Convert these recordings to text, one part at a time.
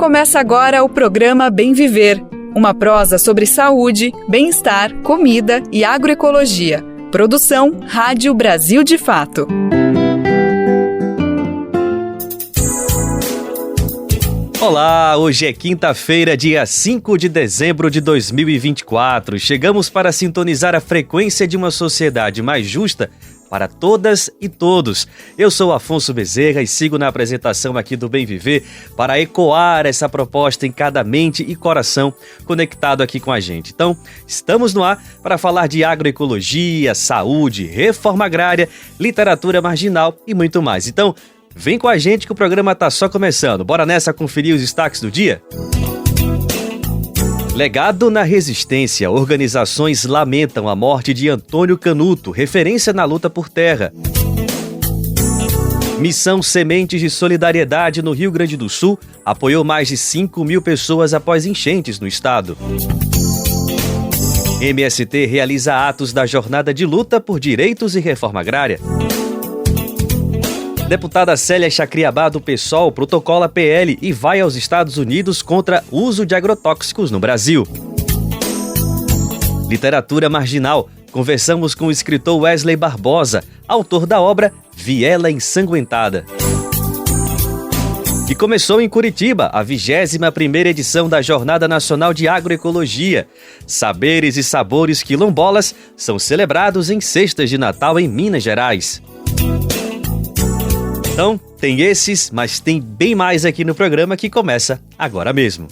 Começa agora o programa Bem Viver, uma prosa sobre saúde, bem-estar, comida e agroecologia. Produção Rádio Brasil de Fato. Olá, hoje é quinta-feira, dia 5 de dezembro de 2024. Chegamos para sintonizar a frequência de uma sociedade mais justa para todas e todos. Eu sou Afonso Bezerra e sigo na apresentação aqui do Bem Viver para ecoar essa proposta em cada mente e coração conectado aqui com a gente. Então, estamos no ar para falar de agroecologia, saúde, reforma agrária, literatura marginal e muito mais. Então, vem com a gente que o programa está só começando. Bora nessa conferir os destaques do dia? Legado na resistência, organizações lamentam a morte de Antônio Canuto, referência na luta por terra. Missão Sementes de Solidariedade no Rio Grande do Sul apoiou mais de 5 mil pessoas após enchentes no estado. MST realiza atos da jornada de luta por direitos e reforma agrária. Deputada Célia Chacriabá do PSOL protocola PL e vai aos Estados Unidos contra o uso de agrotóxicos no Brasil. Literatura marginal. Conversamos com o escritor Wesley Barbosa, autor da obra Viela Ensanguentada. E começou em Curitiba a 21ª edição da Jornada Nacional de Agroecologia. Saberes e sabores quilombolas são celebrados em cestas de Natal em Minas Gerais. Então, tem esses, mas tem bem mais aqui no programa que começa agora mesmo.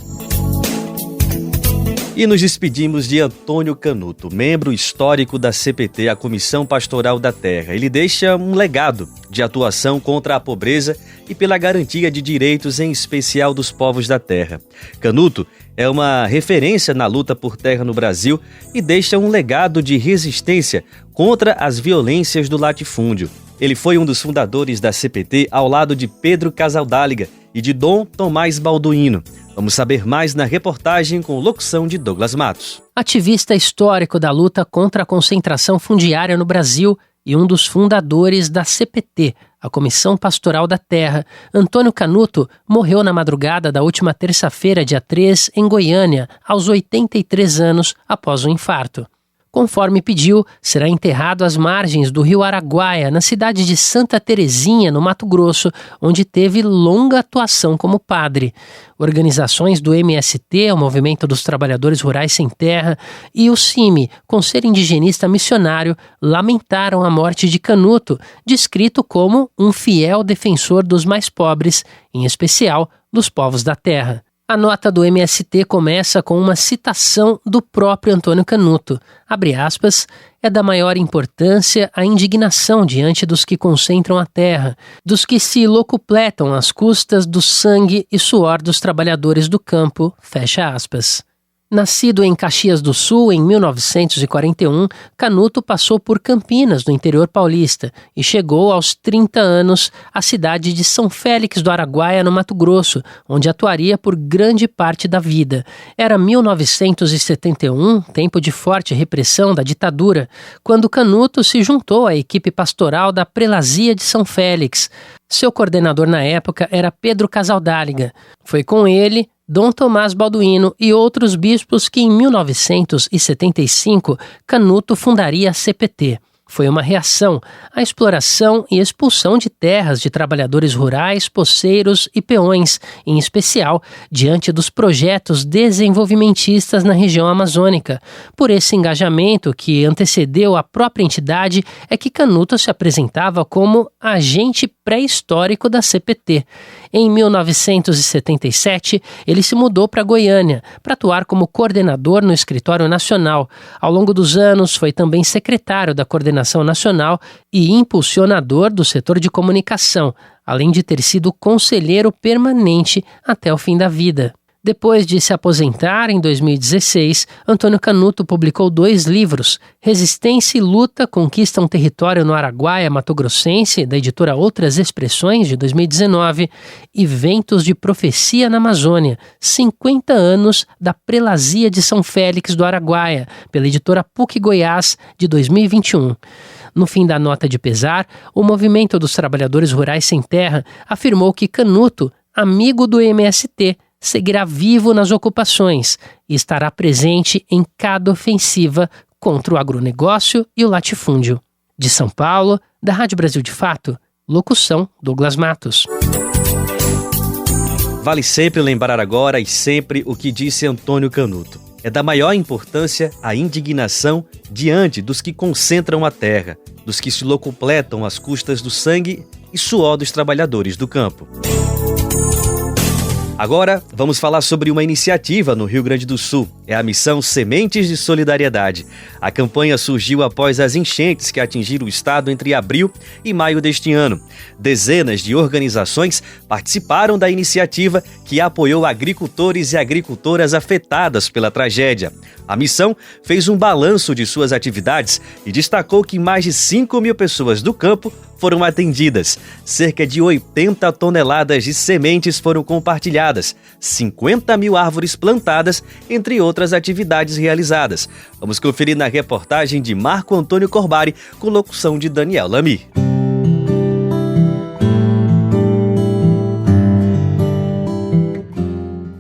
E nos despedimos de Antônio Canuto, membro histórico da CPT, a Comissão Pastoral da Terra. Ele deixa um legado de atuação contra a pobreza e pela garantia de direitos, em especial dos povos da terra. Canuto é uma referência na luta por terra no Brasil e deixa um legado de resistência contra as violências do latifúndio. Ele foi um dos fundadores da CPT ao lado de Pedro Casaldáliga e de Dom Tomás Balduino. Vamos saber mais na reportagem com locução de Douglas Matos. Ativista histórico da luta contra a concentração fundiária no Brasil e um dos fundadores da CPT, a Comissão Pastoral da Terra, Antônio Canuto morreu na madrugada da última terça-feira, dia 3, em Goiânia, aos 83 anos após um infarto. Conforme pediu, será enterrado às margens do rio Araguaia, na cidade de Santa Terezinha, no Mato Grosso, onde teve longa atuação como padre. Organizações do MST, o Movimento dos Trabalhadores Rurais Sem Terra, e o CIMI, Conselho Indigenista Missionário, lamentaram a morte de Canuto, descrito como um fiel defensor dos mais pobres, em especial dos povos da terra. A nota do MST começa com uma citação do próprio Antônio Canuto. Abre aspas, é da maior importância a indignação diante dos que concentram a terra, dos que se locupletam às custas do sangue e suor dos trabalhadores do campo, fecha aspas. Nascido em Caxias do Sul em 1941, Canuto passou por Campinas, no interior paulista, e chegou aos 30 anos à cidade de São Félix do Araguaia, no Mato Grosso, onde atuaria por grande parte da vida. Era 1971, tempo de forte repressão da ditadura, quando Canuto se juntou à equipe pastoral da Prelazia de São Félix. Seu coordenador na época era Pedro Casaldáliga. Foi com ele, Dom Tomás Balduino e outros bispos que em 1975 Canuto fundaria a CPT. Foi uma reação à exploração e expulsão de terras de trabalhadores rurais, poceiros e peões, em especial diante dos projetos desenvolvimentistas na região amazônica. Por esse engajamento que antecedeu a própria entidade é que Canuto se apresentava como agente pré-histórico da CPT. Em 1977, ele se mudou para Goiânia para atuar como coordenador no Escritório Nacional. Ao longo dos anos, foi também secretário da Coordenação Nacional e impulsionador do setor de comunicação, além de ter sido conselheiro permanente até o fim da vida. Depois de se aposentar em 2016, Antônio Canuto publicou 2 livros, Resistência e Luta conquistam território no Araguaia Mato-Grossense, da editora Outras Expressões, de 2019, e Ventos de Profecia na Amazônia, 50 anos da Prelazia de São Félix do Araguaia, pela editora PUC Goiás, de 2021. No fim da nota de pesar, o Movimento dos Trabalhadores Rurais Sem Terra afirmou que Canuto, amigo do MST, seguirá vivo nas ocupações e estará presente em cada ofensiva contra o agronegócio e o latifúndio. De São Paulo, da Rádio Brasil de Fato, locução Douglas Matos. Vale sempre lembrar agora e sempre o que disse Antônio Canuto. É da maior importância a indignação diante dos que concentram a terra, dos que se locupletam às custas do sangue e suor dos trabalhadores do campo. Agora, vamos falar sobre uma iniciativa no Rio Grande do Sul. É a missão Sementes de Solidariedade. A campanha surgiu após as enchentes que atingiram o estado entre abril e maio deste ano. Dezenas de organizações participaram da iniciativa que apoiou agricultores e agricultoras afetadas pela tragédia. A missão fez um balanço de suas atividades e destacou que mais de 5 mil pessoas do campo foram atendidas. Cerca de 80 toneladas de sementes foram compartilhadas, 50 mil árvores plantadas, entre outras atividades realizadas. Vamos conferir na reportagem de Marco Antônio Corbari, com locução de Daniel Lamy.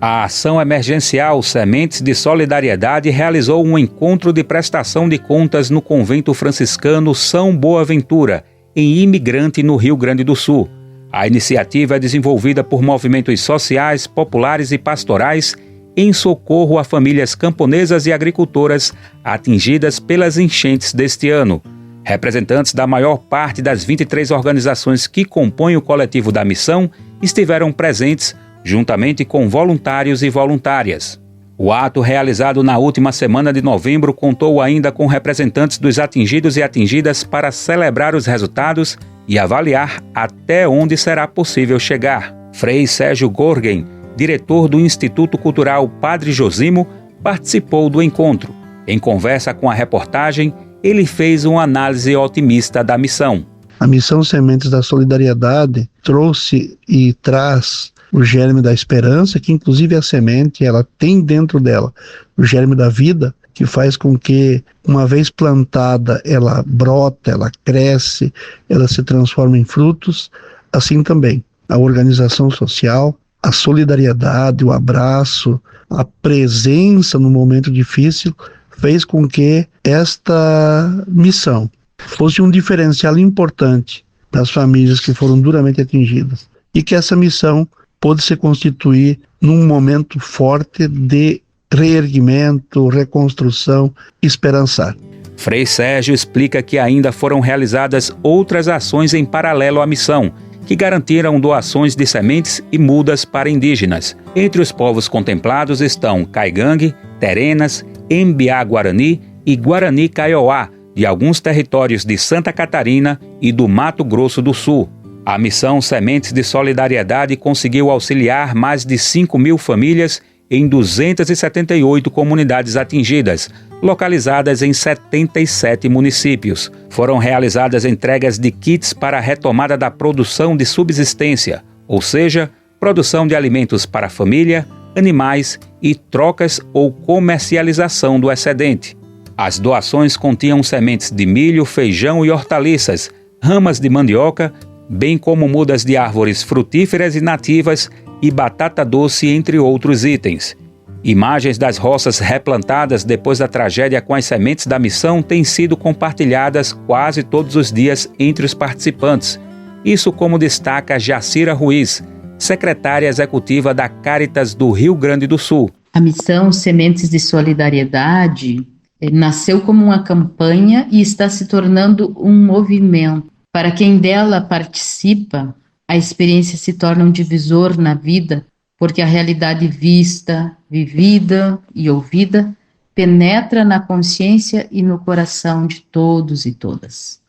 A ação emergencial Sementes de Solidariedade realizou um encontro de prestação de contas no convento franciscano São Boaventura, em Imigrante, no Rio Grande do Sul. A iniciativa é desenvolvida por movimentos sociais, populares e pastorais em socorro a famílias camponesas e agricultoras atingidas pelas enchentes deste ano. Representantes da maior parte das 23 organizações que compõem o coletivo da missão estiveram presentes, juntamente com voluntários e voluntárias. O ato, realizado na última semana de novembro, contou ainda com representantes dos atingidos e atingidas para celebrar os resultados e avaliar até onde será possível chegar. Frei Sérgio Gorgen, diretor do Instituto Cultural Padre Josimo, participou do encontro. Em conversa com a reportagem, ele fez uma análise otimista da missão. A missão Sementes da Solidariedade trouxe e traz o germe da esperança, que inclusive a semente, ela tem dentro dela o germe da vida, que faz com que, uma vez plantada, ela brota, ela cresce, ela se transforma em frutos. Assim também, a organização social, a solidariedade, o abraço, a presença no momento difícil, fez com que esta missão fosse um diferencial importante das famílias que foram duramente atingidas, e que essa missão pôde se constituir num momento forte de reerguimento, reconstrução, esperançar. Frei Sérgio explica que ainda foram realizadas outras ações em paralelo à missão, que garantiram doações de sementes e mudas para indígenas. Entre os povos contemplados estão Caigangue, Terenas, Embiá-Guarani e Guarani-Kaiowá, de alguns territórios de Santa Catarina e do Mato Grosso do Sul. A missão Sementes de Solidariedade conseguiu auxiliar mais de 5 mil famílias em 278 comunidades atingidas, localizadas em 77 municípios. Foram realizadas entregas de kits para a retomada da produção de subsistência, ou seja, produção de alimentos para a família, animais e trocas ou comercialização do excedente. As doações continham sementes de milho, feijão e hortaliças, ramas de mandioca, bem como mudas de árvores frutíferas e nativas e batata doce, entre outros itens. Imagens das roças replantadas depois da tragédia com as sementes da missão têm sido compartilhadas quase todos os dias entre os participantes. Isso como destaca Jacira Ruiz, secretária executiva da Caritas do Rio Grande do Sul. A missão Sementes de Solidariedade nasceu como uma campanha e está se tornando um movimento. Para quem dela participa, a experiência se torna um divisor na vida, porque a realidade vista, vivida e ouvida penetra na consciência e no coração de todos e todas.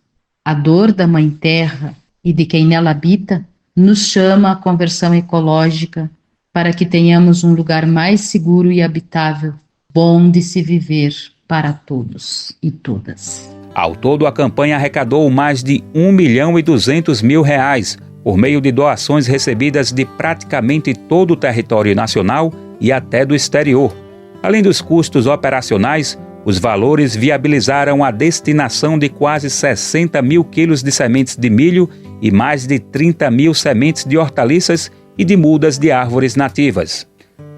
A dor da Mãe Terra e de quem nela habita nos chama à conversão ecológica para que tenhamos um lugar mais seguro e habitável, bom de se viver para todos e todas. Ao todo, a campanha arrecadou mais de R$1.200.000 por meio de doações recebidas de praticamente todo o território nacional e até do exterior. Além dos custos operacionais, os valores viabilizaram a destinação de quase 60 mil quilos de sementes de milho e mais de 30 mil sementes de hortaliças e de mudas de árvores nativas.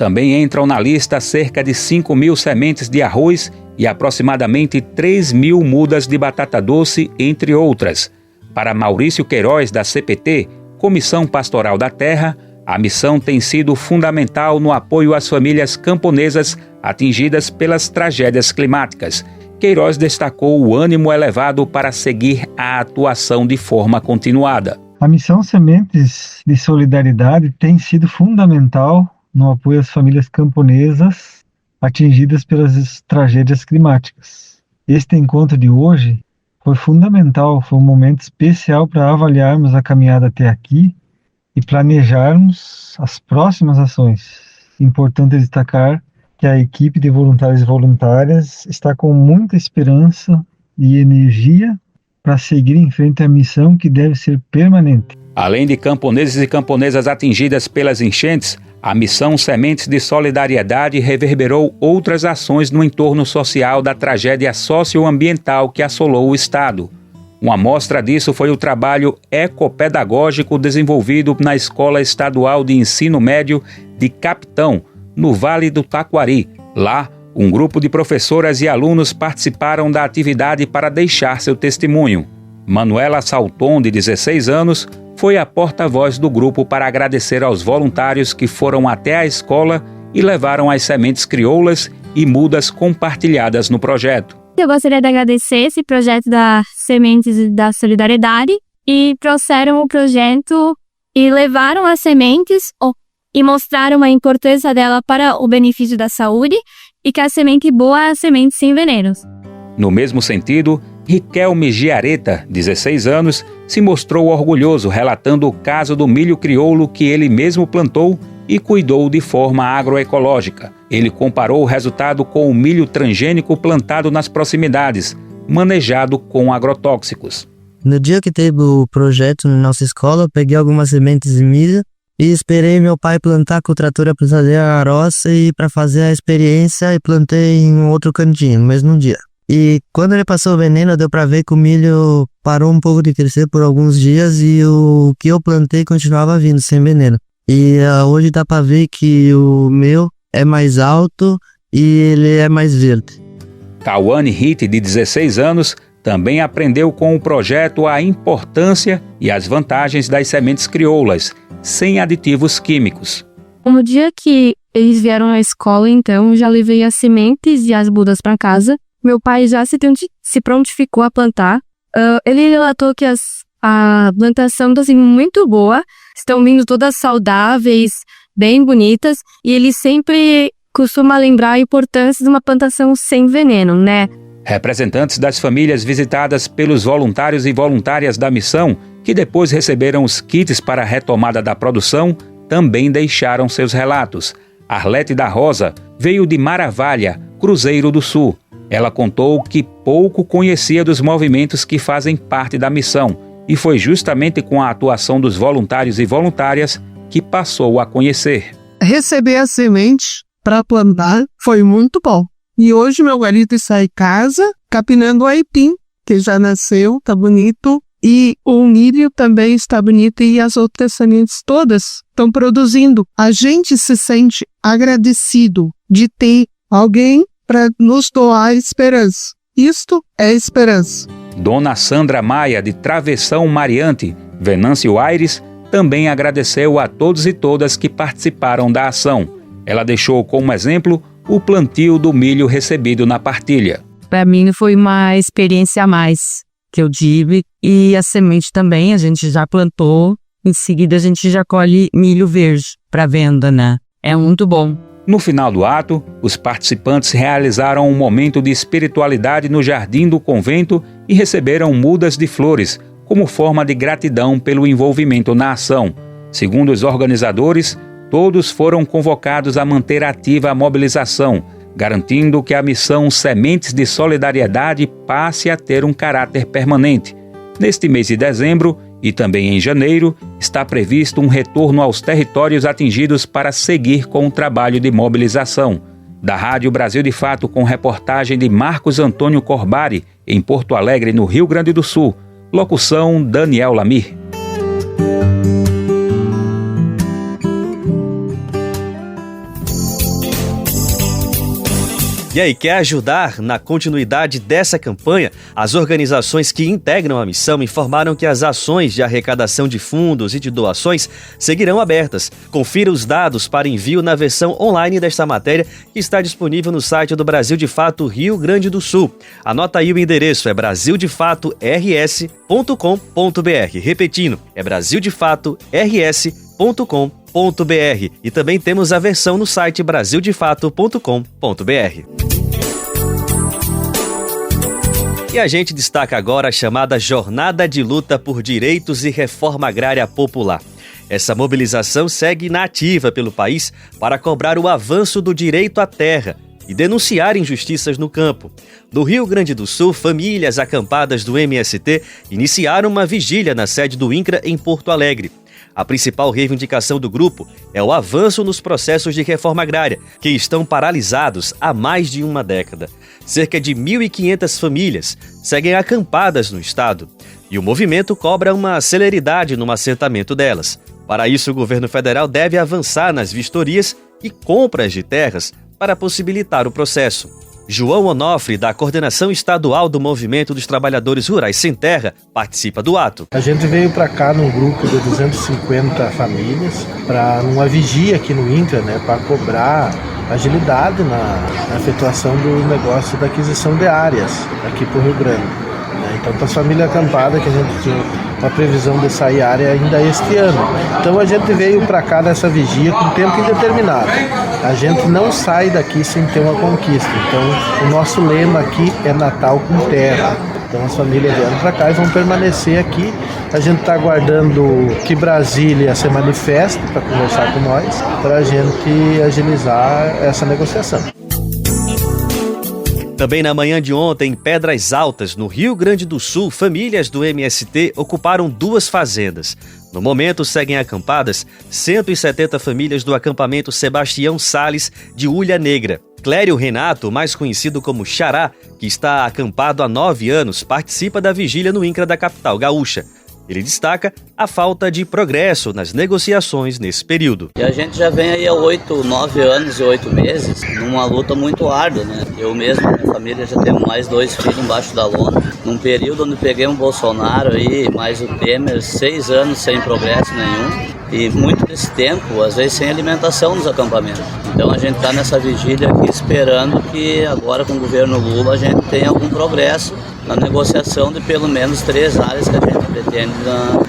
Também entram na lista cerca de 5.000 sementes de arroz e aproximadamente 3.000 mudas de batata doce, entre outras. Para Maurício Queiroz, da CPT, Comissão Pastoral da Terra, a missão tem sido fundamental no apoio às famílias camponesas atingidas pelas tragédias climáticas. Queiroz destacou o ânimo elevado para seguir a atuação de forma continuada. A missão Sementes de Solidariedade tem sido fundamental no apoio às famílias camponesas atingidas pelas tragédias climáticas. Este encontro de hoje foi fundamental, foi um momento especial para avaliarmos a caminhada até aqui e planejarmos as próximas ações. Importante destacar que a equipe de voluntários e voluntárias está com muita esperança e energia para seguir em frente à missão que deve ser permanente. Além de camponeses e camponesas atingidas pelas enchentes, a missão Sementes de Solidariedade reverberou outras ações no entorno social da tragédia socioambiental que assolou o Estado. Uma amostra disso foi o trabalho ecopedagógico desenvolvido na Escola Estadual de Ensino Médio de Capitão, no Vale do Taquari. Lá, um grupo de professoras e alunos participaram da atividade para deixar seu testemunho. Manuela Salton, de 16 anos, foi a porta-voz do grupo para agradecer aos voluntários que foram até a escola e levaram as sementes crioulas e mudas compartilhadas no projeto. Eu gostaria de agradecer esse projeto da Sementes da Solidariedade e trouxeram o projeto e levaram as sementes e mostraram a importância dela para o benefício da saúde e que a semente boa é a semente sem venenos. No mesmo sentido, Riquelme Giareta, 16 anos, se mostrou orgulhoso relatando o caso do milho crioulo que ele mesmo plantou e cuidou de forma agroecológica. Ele comparou o resultado com o milho transgênico plantado nas proximidades, manejado com agrotóxicos. No dia que teve o projeto na nossa escola, eu peguei algumas sementes de milho e esperei meu pai plantar com o trator para fazer a roça e para fazer a experiência e plantei em um outro cantinho, no mesmo dia. E quando ele passou o veneno, deu para ver que o milho parou um pouco de crescer por alguns dias e o que eu plantei continuava vindo sem veneno. E hoje dá para ver que o meu é mais alto e ele é mais verde. Cauane Hitt, de 16 anos, também aprendeu com o projeto a importância e as vantagens das sementes crioulas, sem aditivos químicos. No dia que eles vieram à escola, então, já levei as sementes e as mudas para casa. Meu pai já se prontificou a plantar. Ele relatou que a plantação está sendo muito boa, estão vindo todas saudáveis, bem bonitas, e ele sempre costuma lembrar a importância de uma plantação sem veneno, né? Representantes das famílias visitadas pelos voluntários e voluntárias da missão, que depois receberam os kits para a retomada da produção, também deixaram seus relatos. Arlete da Rosa veio de Maravalha, Cruzeiro do Sul. Ela contou que pouco conhecia dos movimentos que fazem parte da missão e foi justamente com a atuação dos voluntários e voluntárias que passou a conhecer. Receber a semente para plantar foi muito bom. E hoje meu marido está em casa capinando o aipim, que já nasceu, está bonito. E o milho também está bonito e as outras sementes todas estão produzindo. A gente se sente agradecido de ter alguém para nos doar esperança. Isto é esperança. Dona Sandra Maia, de Travessão Mariante, Venâncio Aires, também agradeceu a todos e todas que participaram da ação. Ela deixou como exemplo o plantio do milho recebido na partilha. Para mim foi uma experiência a mais que eu tive, e a semente também a gente já plantou, em seguida a gente já colhe milho verde para venda, né? É muito bom. No final do ato, os participantes realizaram um momento de espiritualidade no jardim do convento e receberam mudas de flores, como forma de gratidão pelo envolvimento na ação. Segundo os organizadores, todos foram convocados a manter ativa a mobilização, garantindo que a missão Sementes de Solidariedade passe a ter um caráter permanente. Neste mês de dezembro e também em janeiro, está previsto um retorno aos territórios atingidos para seguir com o trabalho de mobilização. Da Rádio Brasil de Fato, com reportagem de Marcos Antônio Corbari, em Porto Alegre, no Rio Grande do Sul. Locução Daniel Lamir. E aí, quer ajudar na continuidade dessa campanha? As organizações que integram a missão informaram que as ações de arrecadação de fundos e de doações seguirão abertas. Confira os dados para envio na versão online desta matéria, que está disponível no site do Brasil de Fato Rio Grande do Sul. Anota aí o endereço, é brasildefators.com.br. Repetindo, é brasildefators.com.br. E também temos a versão no site brasildefato.com.br. E a gente destaca agora a chamada Jornada de Luta por Direitos e Reforma Agrária Popular. Essa mobilização segue na ativa pelo país para cobrar o avanço do direito à terra e denunciar injustiças no campo. No Rio Grande do Sul, famílias acampadas do MST iniciaram uma vigília na sede do INCRA em Porto Alegre. A principal reivindicação do grupo é o avanço nos processos de reforma agrária, que estão paralisados há mais de uma década. Cerca de 1.500 famílias seguem acampadas no estado, e o movimento cobra uma celeridade no assentamento delas. Para isso, o governo federal deve avançar nas vistorias e compras de terras para possibilitar o processo. João Onofre, da Coordenação Estadual do Movimento dos Trabalhadores Rurais Sem Terra, participa do ato. A gente veio para cá num grupo de 250 famílias para uma vigia aqui no INCRA, para cobrar agilidade na efetuação do negócio da aquisição de áreas aqui para o Rio Grande. Então, para as famílias acampadas, que a gente tinha uma previsão de sair área ainda este ano. Então, a gente veio para cá nessa vigia com tempo indeterminado. A gente não sai daqui sem ter uma conquista. Então, o nosso lema aqui é Natal com terra. Então, as famílias vieram para cá e vão permanecer aqui. A gente está aguardando que Brasília se manifeste para conversar com nós, para a gente agilizar essa negociação. Também na manhã de ontem, em Pedras Altas, no Rio Grande do Sul, famílias do MST ocuparam 2 fazendas. No momento, seguem acampadas 170 famílias do acampamento Sebastião Sales de Ulha Negra. Clério Renato, mais conhecido como Xará, que está acampado há 9 anos, participa da vigília no INCRA da capital gaúcha. Ele destaca a falta de progresso nas negociações nesse período. E a gente já vem aí há 8, 9 anos e 8 meses numa luta muito árdua, Eu mesmo, minha família, já temos mais 2 filhos embaixo da lona. Num período onde peguei um Bolsonaro aí, mais o Temer, 6 anos sem progresso nenhum. E muito desse tempo, às vezes, sem alimentação nos acampamentos. Então a gente está nessa vigília aqui esperando que agora com o governo Lula a gente tenha algum progresso na negociação de pelo menos 3 áreas que a gente pretende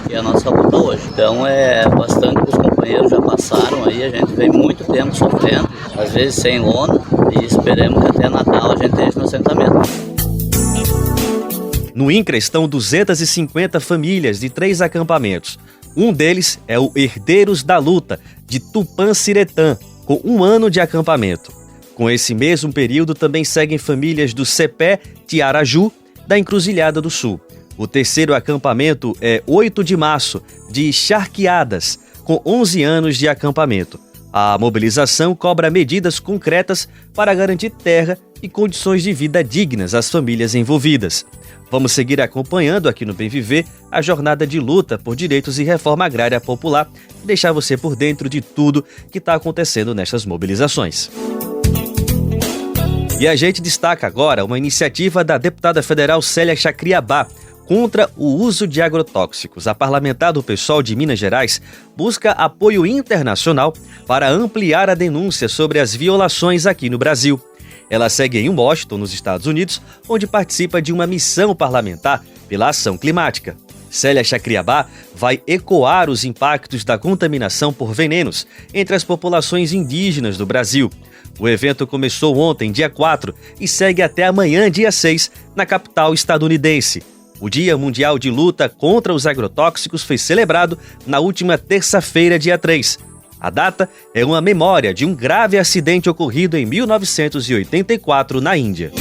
que é a nossa luta hoje. Então é bastante que os companheiros já passaram aí, a gente vem muito tempo sofrendo, às vezes sem lona, e esperemos que até Natal a gente esteja no assentamento. No INCRA estão 250 famílias de 3 acampamentos. Um deles é o Herdeiros da Luta, de Tupã-Siretã, com 1 ano de acampamento. Com esse mesmo período também seguem famílias do Cepé Tiaraju, da Encruzilhada do Sul. O terceiro acampamento é 8 de março, de Charqueadas, com 11 anos de acampamento. A mobilização cobra medidas concretas para garantir terra e condições de vida dignas às famílias envolvidas. Vamos seguir acompanhando aqui no Bem Viver a jornada de luta por direitos e reforma agrária popular e deixar você por dentro de tudo que está acontecendo nestas mobilizações. E a gente destaca agora uma iniciativa da deputada federal Célia Chacriabá contra o uso de agrotóxicos. A parlamentar do PSOL de Minas Gerais busca apoio internacional para ampliar a denúncia sobre as violações aqui no Brasil. Ela segue em Washington, nos Estados Unidos, onde participa de uma missão parlamentar pela ação climática. Célia Chacriabá vai ecoar os impactos da contaminação por venenos entre as populações indígenas do Brasil. O evento começou ontem, dia 4, e segue até amanhã, dia 6, na capital estadunidense. O Dia Mundial de Luta contra os Agrotóxicos foi celebrado na última terça-feira, dia 3. A data é uma memória de um grave acidente ocorrido em 1984 na Índia.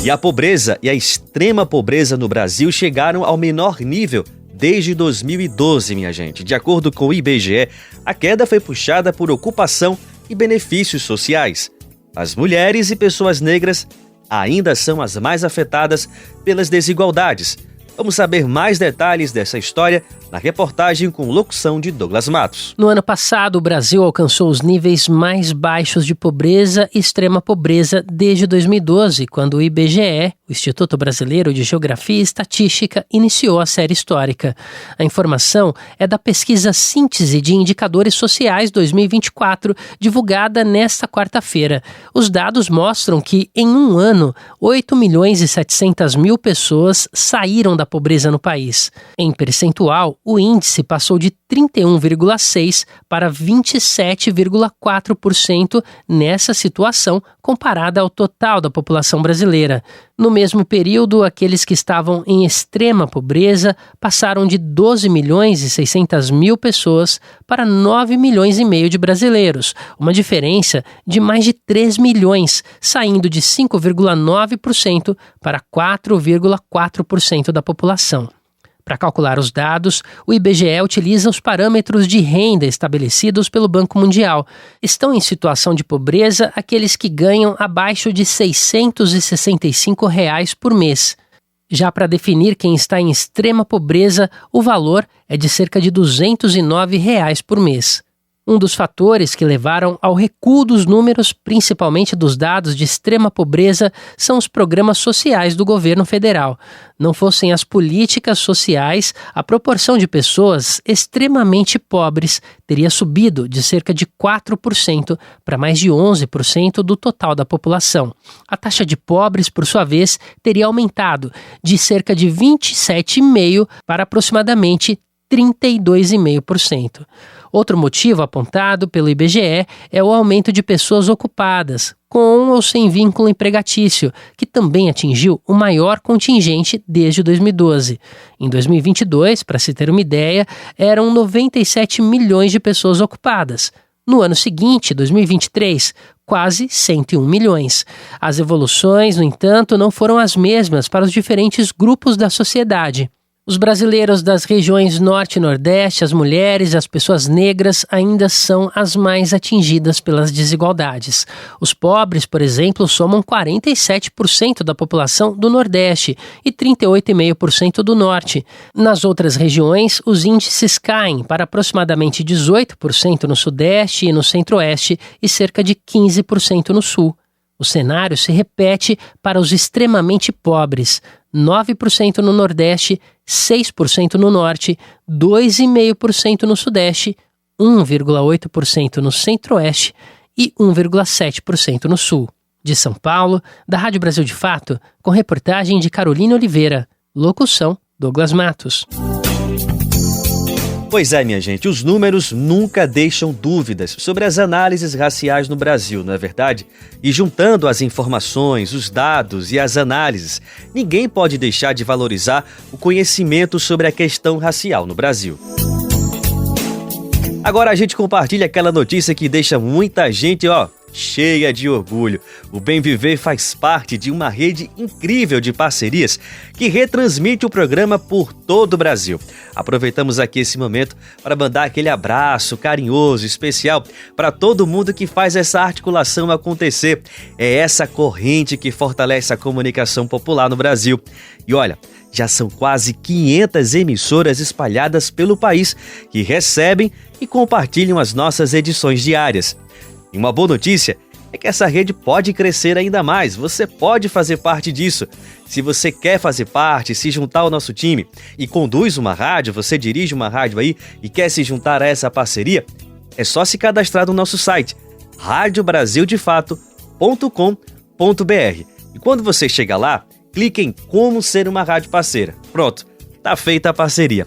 E a pobreza e a extrema pobreza no Brasil chegaram ao menor nível desde 2012, minha gente. De acordo com o IBGE, a queda foi puxada por ocupação e benefícios sociais. As mulheres e pessoas negras ainda são as mais afetadas pelas desigualdades, Vamos saber mais detalhes dessa história na reportagem com locução de Douglas Matos. No ano passado, o Brasil alcançou os níveis mais baixos de pobreza e extrema pobreza desde 2012, quando o IBGE, o Instituto Brasileiro de Geografia e Estatística, iniciou a série histórica. A informação é da pesquisa Síntese de Indicadores Sociais 2024, divulgada nesta quarta-feira. Os dados mostram que, em um ano, 8.700.000 pessoas saíram da pobreza no país. Em percentual, o índice passou de 31,6% para 27,4% nessa situação comparada ao total da população brasileira. No mesmo período, aqueles que estavam em extrema pobreza passaram de 12.600.000 pessoas para 9,5 milhões de brasileiros, uma diferença de mais de 3 milhões, saindo de 5,9% para 4,4% da população. Para calcular os dados, o IBGE utiliza os parâmetros de renda estabelecidos pelo Banco Mundial. Estão em situação de pobreza aqueles que ganham abaixo de R$ 665 por mês. Já para definir quem está em extrema pobreza, o valor é de cerca de R$ 209 por mês. Um dos fatores que levaram ao recuo dos números, principalmente dos dados de extrema pobreza, são os programas sociais do governo federal. Não fossem as políticas sociais, a proporção de pessoas extremamente pobres teria subido de cerca de 4% para mais de 11% do total da população. A taxa de pobres, por sua vez, teria aumentado de cerca de 27,5% para aproximadamente 32,5%. Outro motivo apontado pelo IBGE é o aumento de pessoas ocupadas, com ou sem vínculo empregatício, que também atingiu o maior contingente desde 2012. Em 2022, para se ter uma ideia, eram 97 milhões de pessoas ocupadas. No ano seguinte, 2023, quase 101 milhões. As evoluções, no entanto, não foram as mesmas para os diferentes grupos da sociedade. Os brasileiros das regiões Norte e Nordeste, as mulheres e as pessoas negras ainda são as mais atingidas pelas desigualdades. Os pobres, por exemplo, somam 47% da população do Nordeste e 38,5% do Norte. Nas outras regiões, os índices caem para aproximadamente 18% no Sudeste e no Centro-Oeste e cerca de 15% no Sul. O cenário se repete para os extremamente pobres, 9% no Nordeste, 6% no Norte, 2,5% no Sudeste, 1,8% no Centro-Oeste e 1,7% no Sul. De São Paulo, da Rádio Brasil de Fato, com reportagem de Carolina Oliveira. Locução, Douglas Matos. Pois é, minha gente, os números nunca deixam dúvidas sobre as análises raciais no Brasil, não é verdade? E juntando as informações, os dados e as análises, ninguém pode deixar de valorizar o conhecimento sobre a questão racial no Brasil. Agora a gente compartilha aquela notícia que deixa muita gente, cheia de orgulho. O Bem Viver faz parte de uma rede incrível de parcerias que retransmite o programa por todo o Brasil. Aproveitamos aqui esse momento para mandar aquele abraço carinhoso, especial para todo mundo que faz essa articulação acontecer. É essa corrente que fortalece a comunicação popular no Brasil. E olha, já são quase 500 emissoras espalhadas pelo país que recebem e compartilham as nossas edições diárias. E uma boa notícia é que essa rede pode crescer ainda mais, você pode fazer parte disso. Se você quer fazer parte, se juntar ao nosso time e conduz uma rádio, você dirige uma rádio aí e quer se juntar a essa parceria, é só se cadastrar no nosso site, radiobrasildefato.com.br. E quando você chega lá, clique em Como Ser uma Rádio Parceira. Pronto, tá feita a parceria.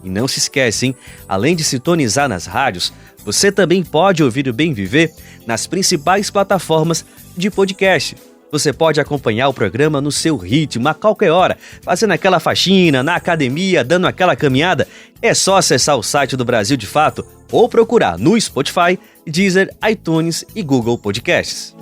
E não se esquece, hein? Além de sintonizar nas rádios, você também pode ouvir o Bem Viver nas principais plataformas de podcast. Você pode acompanhar o programa no seu ritmo, a qualquer hora, fazendo aquela faxina, na academia, dando aquela caminhada. É só acessar o site do Brasil de Fato ou procurar no Spotify, Deezer, iTunes e Google Podcasts.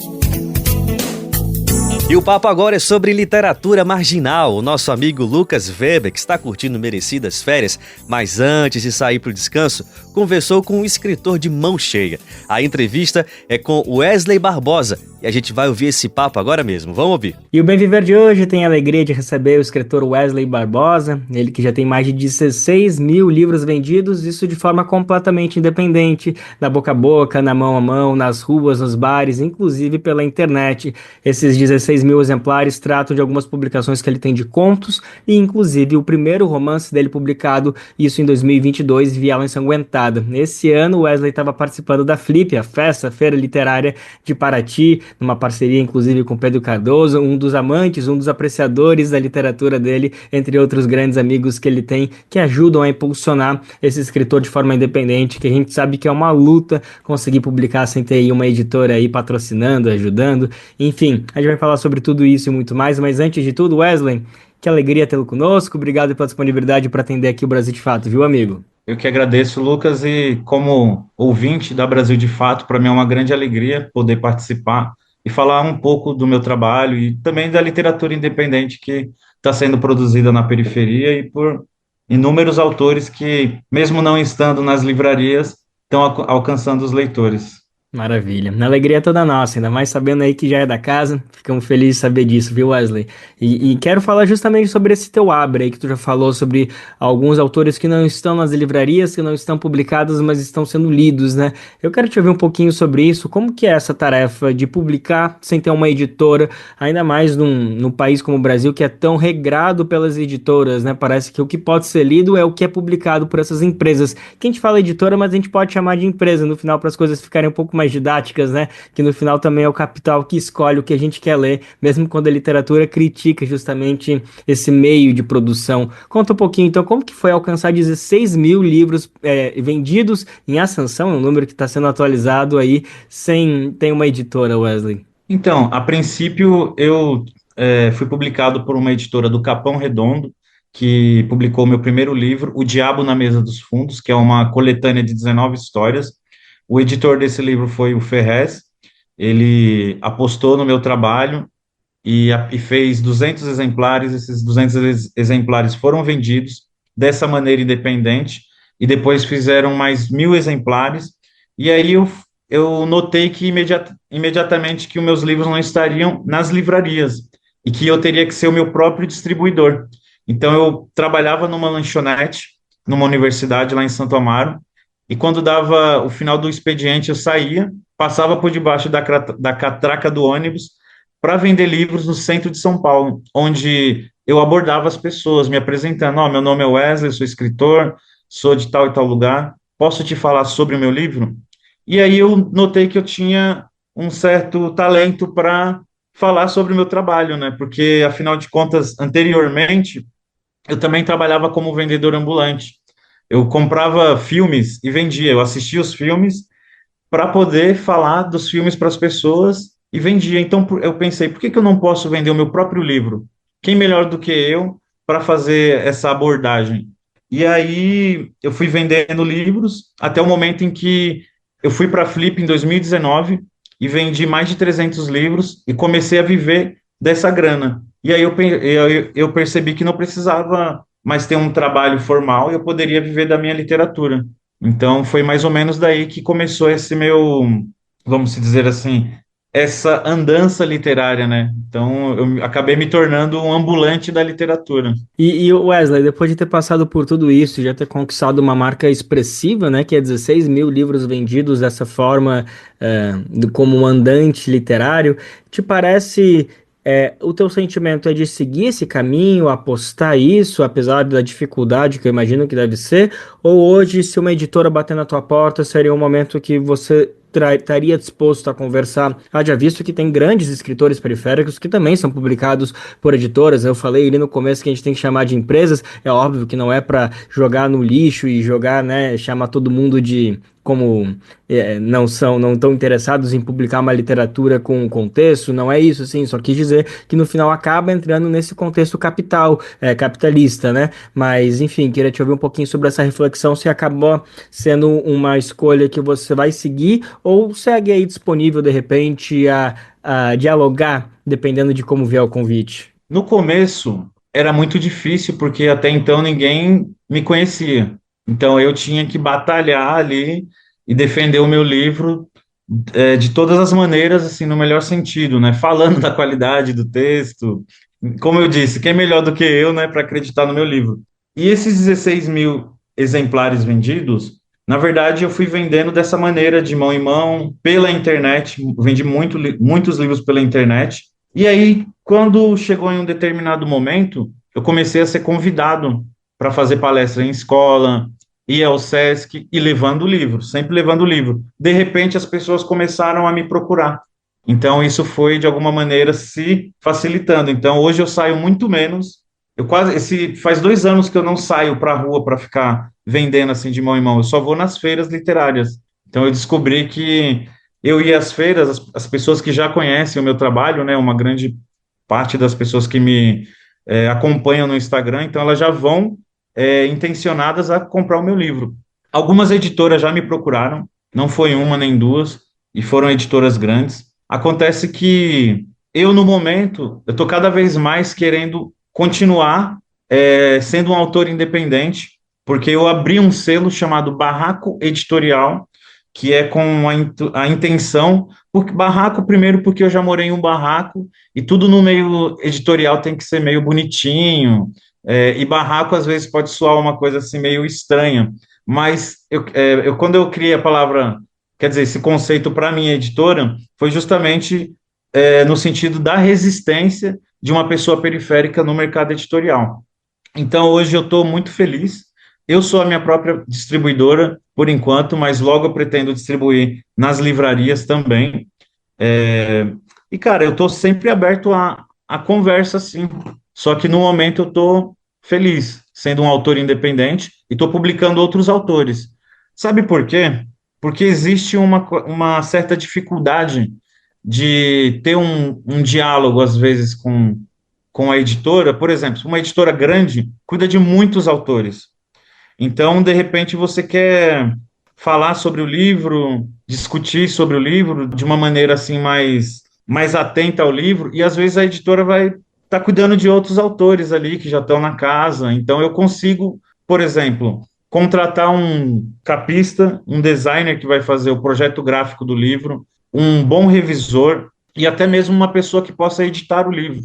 E o papo agora é sobre literatura marginal. O nosso amigo Lucas Weber, que está curtindo merecidas férias, mas antes de sair para o descanso, conversou com um escritor de mão cheia. A entrevista é com Wesley Barbosa, e a gente vai ouvir esse papo agora mesmo. Vamos ouvir. E o Bem Viver de hoje tem a alegria de receber o escritor Wesley Barbosa, ele que já tem mais de 16 mil livros vendidos, isso de forma completamente independente, da boca a boca, na mão a mão, nas ruas, nos bares, inclusive pela internet. Esses 16 mil exemplares tratam de algumas publicações que ele tem de contos e inclusive o primeiro romance dele publicado, isso em 2022, Viela Ensanguentada. Esse ano o Wesley estava participando da Flip, a Feira Literária de Paraty, numa parceria inclusive com Pedro Cardoso, um dos amantes, um dos apreciadores da literatura dele, entre outros grandes amigos que ele tem, que ajudam a impulsionar esse escritor de forma independente, que a gente sabe que é uma luta conseguir publicar sem ter aí uma editora aí patrocinando, ajudando. Enfim, a gente vai falar sobre tudo isso e muito mais, mas antes de tudo, Wesley, que alegria tê-lo conosco, obrigado pela disponibilidade para atender aqui o Brasil de Fato, viu, amigo? Eu que agradeço, Lucas, e como ouvinte da Brasil de Fato, para mim é uma grande alegria poder participar e falar um pouco do meu trabalho e também da literatura independente que está sendo produzida na periferia e por inúmeros autores que, mesmo não estando nas livrarias, estão alcançando os leitores. Maravilha. A alegria é toda nossa, ainda mais sabendo aí que já é da casa. Ficamos felizes de saber disso, viu, Wesley? E quero falar justamente sobre esse teu Abre aí, que tu já falou sobre alguns autores que não estão nas livrarias, que não estão publicados, mas estão sendo lidos, né? Eu quero te ouvir um pouquinho sobre isso. Como que é essa tarefa de publicar sem ter uma editora, ainda mais num país como o Brasil, que é tão regrado pelas editoras, né? Parece que o que pode ser lido é o que é publicado por essas empresas. Que a gente fala editora, mas a gente pode chamar de empresa, no final, para as coisas ficarem um pouco mais didáticas, né? Que no final também é o capital que escolhe o que a gente quer ler, mesmo quando a literatura critica justamente esse meio de produção. Conta um pouquinho, então, como que foi alcançar 16 mil livros vendidos em Ascensão, um número que está sendo atualizado aí, sem ter uma editora, Wesley? Então, a princípio, eu fui publicado por uma editora do Capão Redondo, que publicou meu primeiro livro, O Diabo na Mesa dos Fundos, que é uma coletânea de 19 histórias. O editor desse livro foi o Ferrez, ele apostou no meu trabalho e fez 200 exemplares, esses 200 exemplares foram vendidos dessa maneira independente, e depois fizeram mais 1.000 exemplares, e aí eu notei que imediatamente que os meus livros não estariam nas livrarias, e que eu teria que ser o meu próprio distribuidor. Então eu trabalhava numa lanchonete, numa universidade lá em Santo Amaro, e quando dava o final do expediente, eu saía, passava por debaixo da catraca do ônibus para vender livros no centro de São Paulo, onde eu abordava as pessoas, me apresentando, meu nome é Wesley, sou escritor, sou de tal e tal lugar, posso te falar sobre o meu livro? E aí eu notei que eu tinha um certo talento para falar sobre o meu trabalho, né? Porque, afinal de contas, anteriormente, eu também trabalhava como vendedor ambulante. Eu comprava filmes e vendia, eu assistia os filmes para poder falar dos filmes para as pessoas e vendia. Então eu pensei, por que eu não posso vender o meu próprio livro? Quem melhor do que eu para fazer essa abordagem? E aí eu fui vendendo livros até o momento em que eu fui para a Flip em 2019 e vendi mais de 300 livros e comecei a viver dessa grana. E aí eu percebi que não precisava mais ter um trabalho formal e eu poderia viver da minha literatura. Então, foi mais ou menos daí que começou esse meu, vamos dizer assim, essa andança literária, né? Então, eu acabei me tornando um ambulante da literatura. E Wesley, depois de ter passado por tudo isso, já ter conquistado uma marca expressiva, né? Que é 16 mil livros vendidos dessa forma, como um andante literário, te parece... o teu sentimento é de seguir esse caminho, apostar isso, apesar da dificuldade que eu imagino que deve ser, ou hoje, se uma editora bater na tua porta, seria um momento que você estaria disposto a conversar? Já visto que tem grandes escritores periféricos que também são publicados por editoras. Eu falei ali no começo que a gente tem que chamar de empresas, é óbvio que não é para jogar no lixo e jogar, né, chamar todo mundo de como não estão interessados em publicar uma literatura com contexto, não é isso, assim, só quis dizer que no final acaba entrando nesse contexto capitalista, né? Mas, enfim, queria te ouvir um pouquinho sobre essa reflexão, se acabou sendo uma escolha que você vai seguir ou segue aí disponível, de repente, a dialogar, dependendo de como vier o convite. No começo, era muito difícil, porque até então ninguém me conhecia. Então eu tinha que batalhar ali e defender o meu livro de todas as maneiras, assim, no melhor sentido, né? Falando da qualidade do texto. Como eu disse, quem é melhor do que eu, né, para acreditar no meu livro? E esses 16 mil exemplares vendidos, na verdade, eu fui vendendo dessa maneira, de mão em mão, pela internet, vendi muitos livros pela internet. E aí, quando chegou em um determinado momento, eu comecei a ser convidado para fazer palestra em escola, ir ao SESC e levando o livro, sempre levando o livro. De repente, as pessoas começaram a me procurar. Então, isso foi, de alguma maneira, se facilitando. Então, hoje eu saio muito menos. Faz 2 anos que eu não saio para a rua para ficar vendendo assim de mão em mão. Eu só vou nas feiras literárias. Então, eu descobri que eu ia às feiras, as pessoas que já conhecem o meu trabalho, né, uma grande parte das pessoas que me acompanham no Instagram, então elas já vão intencionadas a comprar o meu livro. Algumas editoras já me procuraram, não foi uma nem duas, e foram editoras grandes. Acontece que eu, no momento, eu estou cada vez mais querendo continuar sendo um autor independente, porque eu abri um selo chamado Barraco Editorial, que é com a intenção, porque barraco, primeiro, porque eu já morei em um barraco, e tudo no meio editorial tem que ser meio bonitinho, e barraco às vezes pode soar uma coisa assim meio estranha, mas quando eu criei a palavra, quer dizer, esse conceito para a minha editora, foi justamente no sentido da resistência de uma pessoa periférica no mercado editorial. Então, hoje eu estou muito feliz. Eu sou a minha própria distribuidora, por enquanto, mas logo eu pretendo distribuir nas livrarias também. E, cara, eu estou sempre aberto a conversa, sim. Só que, no momento, eu estou feliz, sendo um autor independente, e estou publicando outros autores. Sabe por quê? Porque existe uma certa dificuldade de ter um diálogo, às vezes, com a editora. Por exemplo, uma editora grande cuida de muitos autores. Então, de repente, você quer falar sobre o livro, discutir sobre o livro de uma maneira assim mais atenta ao livro, e às vezes a editora vai estar cuidando de outros autores ali que já estão na casa. Então, eu consigo, por exemplo, contratar um capista, um designer que vai fazer o projeto gráfico do livro, um bom revisor e até mesmo uma pessoa que possa editar o livro,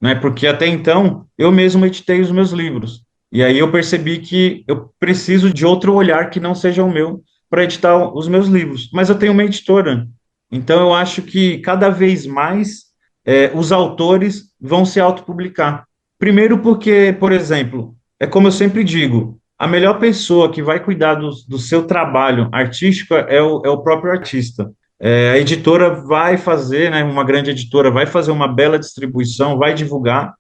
né? Porque até então eu mesmo editei os meus livros. E aí eu percebi que eu preciso de outro olhar que não seja o meu para editar os meus livros. Mas eu tenho uma editora. Então eu acho que cada vez mais os autores vão se autopublicar. Primeiro porque, por exemplo, é como eu sempre digo, a melhor pessoa que vai cuidar do seu trabalho artístico é o próprio artista. A editora vai fazer, né, uma grande editora vai fazer uma bela distribuição, vai divulgar,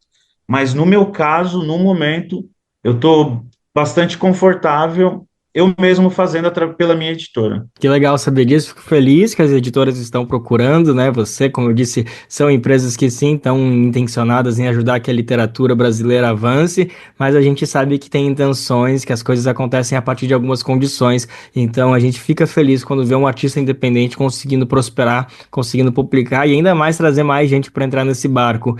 mas no meu caso, no momento, eu estou bastante confortável, eu mesmo fazendo pela minha editora. Que legal saber disso, fico feliz que as editoras estão procurando, né? Você, como eu disse, são empresas que sim, estão intencionadas em ajudar que a literatura brasileira avance, mas a gente sabe que tem intenções, que as coisas acontecem a partir de algumas condições, então a gente fica feliz quando vê um artista independente conseguindo prosperar, conseguindo publicar e ainda mais trazer mais gente para entrar nesse barco.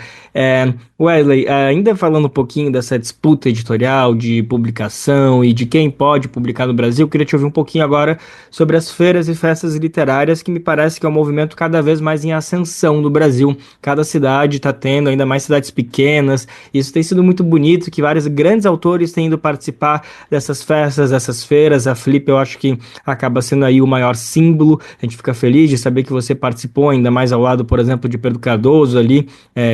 Wesley, ainda falando um pouquinho dessa disputa editorial, de publicação e de quem pode publicar no Brasil, queria te ouvir um pouquinho agora sobre as feiras e festas literárias, que me parece que é um movimento cada vez mais em ascensão no Brasil. Cada cidade está tendo, ainda mais cidades pequenas, isso tem sido muito bonito, que vários grandes autores têm ido participar dessas festas, dessas feiras. A Flip, eu acho que acaba sendo aí o maior símbolo. A gente fica feliz de saber que você participou, ainda mais ao lado, por exemplo, de Pedro Cardoso ali,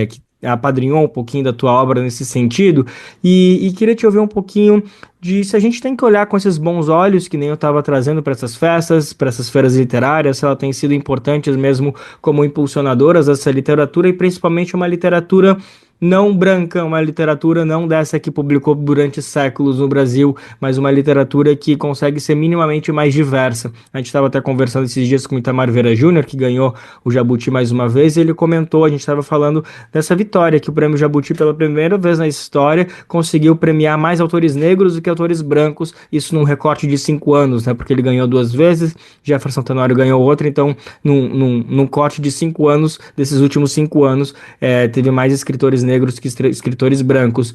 que apadrinhou um pouquinho da tua obra nesse sentido, e queria te ouvir um pouquinho de se a gente tem que olhar com esses bons olhos, que nem eu estava trazendo para essas festas, para essas feiras literárias, se elas têm sido importantes mesmo como impulsionadoras dessa literatura, e principalmente uma literatura não branca, uma literatura não dessa que publicou durante séculos no Brasil, mas uma literatura que consegue ser minimamente mais diversa. A gente estava até conversando esses dias com o Itamar Vieira Júnior, que ganhou o Jabuti mais uma vez, e ele comentou, a gente estava falando dessa vitória, que o Prêmio Jabuti, pela primeira vez na história, conseguiu premiar mais autores negros do que autores brancos, isso num recorte de 5 anos, né, porque ele ganhou 2 vezes, Jefferson Tenório ganhou outra, então num corte de 5 anos, desses últimos 5 anos, teve mais escritores negros negros que escritores brancos.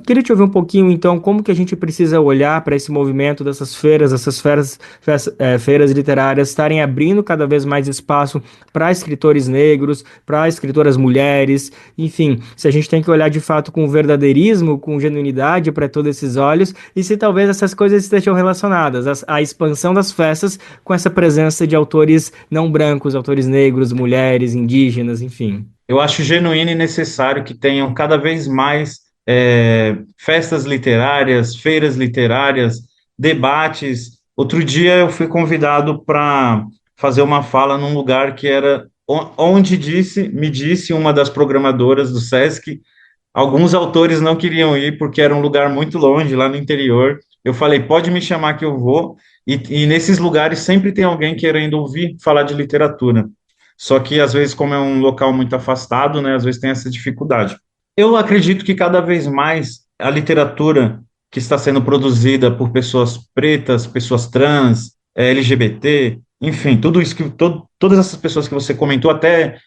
Queria te ouvir um pouquinho, então, como que a gente precisa olhar para esse movimento dessas feiras, feiras literárias estarem abrindo cada vez mais espaço para escritores negros, para escritoras mulheres, enfim, se a gente tem que olhar de fato com verdadeirismo, com genuinidade para todos esses olhos, e se talvez essas coisas estejam relacionadas, a expansão das festas com essa presença de autores não brancos, autores negros, mulheres, indígenas, enfim. Eu acho genuíno e necessário que tenham cada vez mais festas literárias, feiras literárias, debates. Outro dia eu fui convidado para fazer uma fala num lugar que era onde me disse uma das programadoras do SESC, alguns autores não queriam ir porque era um lugar muito longe, lá no interior. Eu falei, pode me chamar que eu vou, e nesses lugares sempre tem alguém querendo ouvir falar de literatura. Só que, às vezes, como é um local muito afastado, né, às vezes tem essa dificuldade. Eu acredito que cada vez mais a literatura que está sendo produzida por pessoas pretas, pessoas trans, LGBT, enfim, tudo isso todas essas pessoas que você comentou, até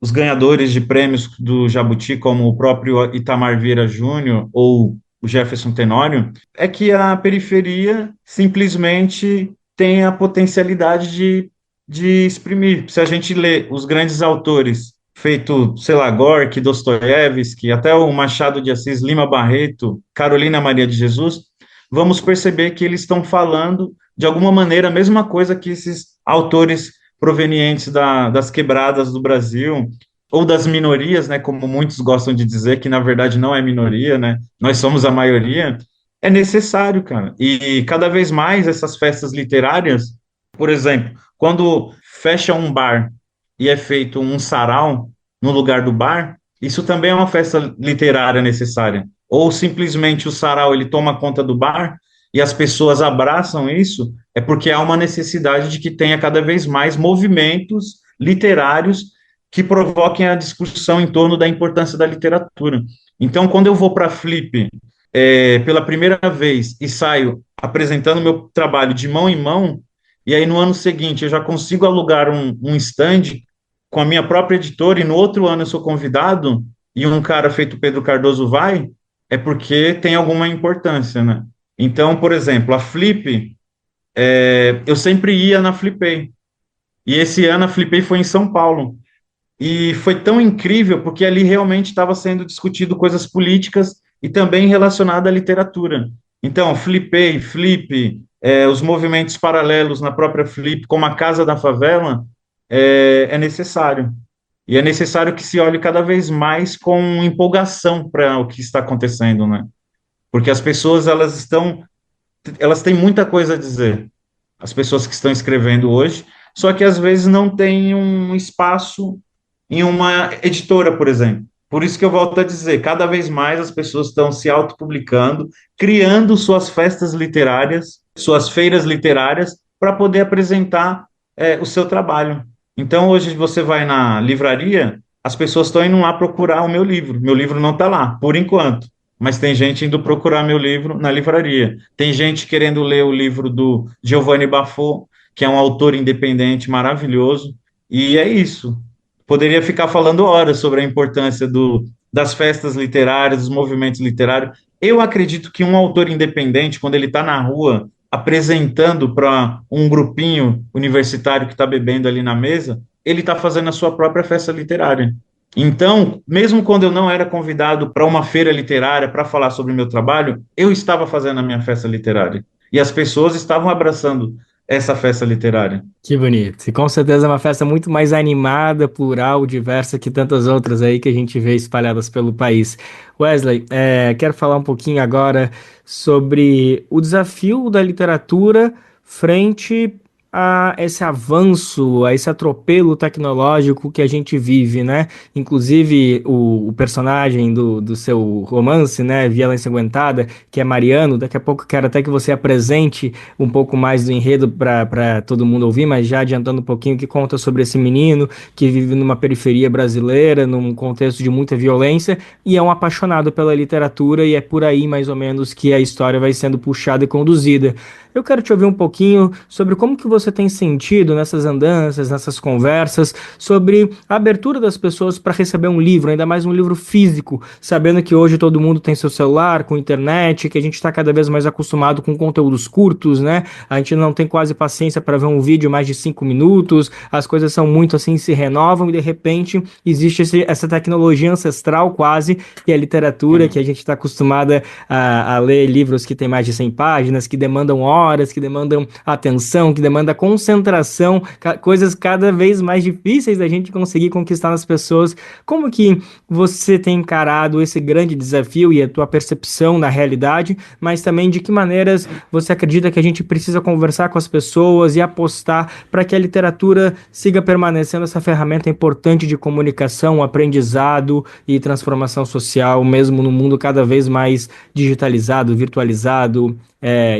os ganhadores de prêmios do Jabuti, como o próprio Itamar Vieira Júnior ou o Jefferson Tenório, é que a periferia simplesmente tem a potencialidade de exprimir. Se a gente lê os grandes autores, feito, sei lá, Gorky, Dostoiévski, até o Machado de Assis, Lima Barreto, Carolina Maria de Jesus, vamos perceber que eles estão falando, de alguma maneira, a mesma coisa que esses autores provenientes das quebradas do Brasil, ou das minorias, né, como muitos gostam de dizer, que na verdade não é minoria, né, nós somos a maioria, é necessário, cara. E cada vez mais essas festas literárias, por exemplo, quando fecha um bar e é feito um sarau no lugar do bar, isso também é uma festa literária necessária. Ou simplesmente o sarau ele toma conta do bar e as pessoas abraçam isso, é porque há uma necessidade de que tenha cada vez mais movimentos literários que provoquem a discussão em torno da importância da literatura. Então, quando eu vou para a Flip pela primeira vez e saio apresentando meu trabalho de mão em mão, e aí no ano seguinte eu já consigo alugar um stand com a minha própria editora, e no outro ano eu sou convidado, e um cara feito Pedro Cardoso vai, é porque tem alguma importância, né? Então, por exemplo, a Flip, eu sempre ia na Flipei, e esse ano a Flipei foi em São Paulo, e foi tão incrível, porque ali realmente estava sendo discutido coisas políticas e também relacionada à literatura. Então, Flipei, Flip, os movimentos paralelos na própria Flip, como a Casa da Favela, é necessário. E é necessário que se olhe cada vez mais com empolgação para o que está acontecendo, né? Porque as pessoas, elas têm muita coisa a dizer, as pessoas que estão escrevendo hoje, só que às vezes não tem um espaço em uma editora, por exemplo. Por isso que eu volto a dizer, cada vez mais as pessoas estão se autopublicando, criando suas festas literárias, suas feiras literárias, para poder apresentar o seu trabalho. Então, hoje você vai na livraria, as pessoas estão indo lá procurar o meu livro não está lá, por enquanto, mas tem gente indo procurar meu livro na livraria, tem gente querendo ler o livro do Giovanni Bafo, que é um autor independente maravilhoso, e é isso. Poderia ficar falando horas sobre a importância das festas literárias, dos movimentos literários. Eu acredito que um autor independente, quando ele está na rua, apresentando para um grupinho universitário que está bebendo ali na mesa, ele está fazendo a sua própria festa literária. Então, mesmo quando eu não era convidado para uma feira literária para falar sobre o meu trabalho, eu estava fazendo a minha festa literária. E as pessoas estavam abraçando essa festa literária. Que bonito. E com certeza é uma festa muito mais animada, plural, diversa que tantas outras aí que a gente vê espalhadas pelo país. Wesley, quero falar um pouquinho agora sobre o desafio da literatura frente a esse avanço, a esse atropelo tecnológico que a gente vive, né? Inclusive o personagem do seu romance, né, Violência Aguentada, que é Mariano, daqui a pouco quero até que você apresente um pouco mais do enredo para todo mundo ouvir, mas já adiantando um pouquinho, que conta sobre esse menino que vive numa periferia brasileira, num contexto de muita violência, e é um apaixonado pela literatura, e é por aí mais ou menos que a história vai sendo puxada e conduzida. Eu quero te ouvir um pouquinho sobre como que você tem sentido nessas andanças, nessas conversas, sobre a abertura das pessoas para receber um livro, ainda mais um livro físico, sabendo que hoje todo mundo tem seu celular, com internet, que a gente está cada vez mais acostumado com conteúdos curtos, né? A gente não tem quase paciência para ver um vídeo mais de 5 minutos, as coisas são muito assim, se renovam e de repente existe essa tecnologia ancestral quase, que é a literatura, que a gente está acostumada a ler livros que tem mais de 100 páginas, que demandam horas, que demandam atenção, que demandam concentração, coisas cada vez mais difíceis da gente conseguir conquistar nas pessoas. Como que você tem encarado esse grande desafio e a tua percepção na realidade, mas também de que maneiras você acredita que a gente precisa conversar com as pessoas e apostar para que a literatura siga permanecendo essa ferramenta importante de comunicação, aprendizado e transformação social, mesmo no mundo cada vez mais digitalizado, virtualizado,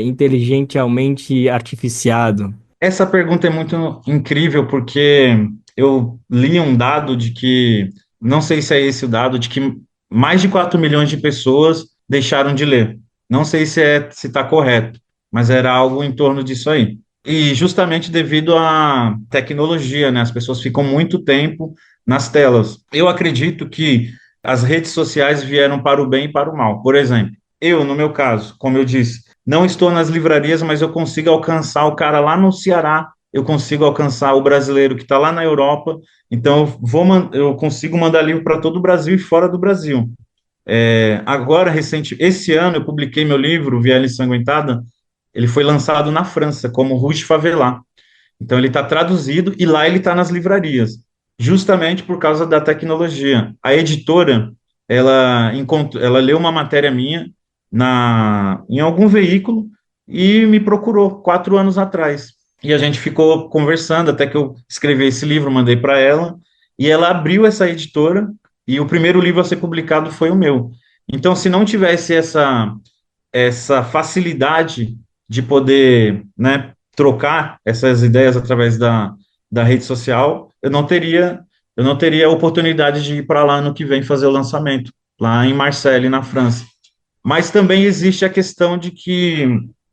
inteligentemente artificiado? Essa pergunta é muito incrível porque eu li um dado de que, não sei se é esse o dado, de que mais de 4 milhões de pessoas deixaram de ler. Não sei se está correto, mas era algo em torno disso aí. E justamente devido à tecnologia, né? As pessoas ficam muito tempo nas telas. Eu acredito que as redes sociais vieram para o bem e para o mal. Por exemplo, eu, no meu caso, como eu disse, não estou nas livrarias, mas eu consigo alcançar o cara lá no Ceará, eu consigo alcançar o brasileiro que está lá na Europa, então eu consigo mandar livro para todo o Brasil e fora do Brasil. Agora, esse ano, eu publiquei meu livro, Viela Ensanguentada, ele foi lançado na França, como Rouge Favelas. Então, ele está traduzido e lá ele está nas livrarias, justamente por causa da tecnologia. A editora, ela leu uma matéria minha em algum veículo e me procurou 4 anos atrás. E a gente ficou conversando até que eu escrevi esse livro, mandei para ela, e ela abriu essa editora, e o primeiro livro a ser publicado foi o meu. Então, se não tivesse essa facilidade de poder, né, trocar essas ideias através da rede social, eu não teria a oportunidade de ir para lá no que vem fazer o lançamento, lá em Marseille, na França. Mas também existe a questão de que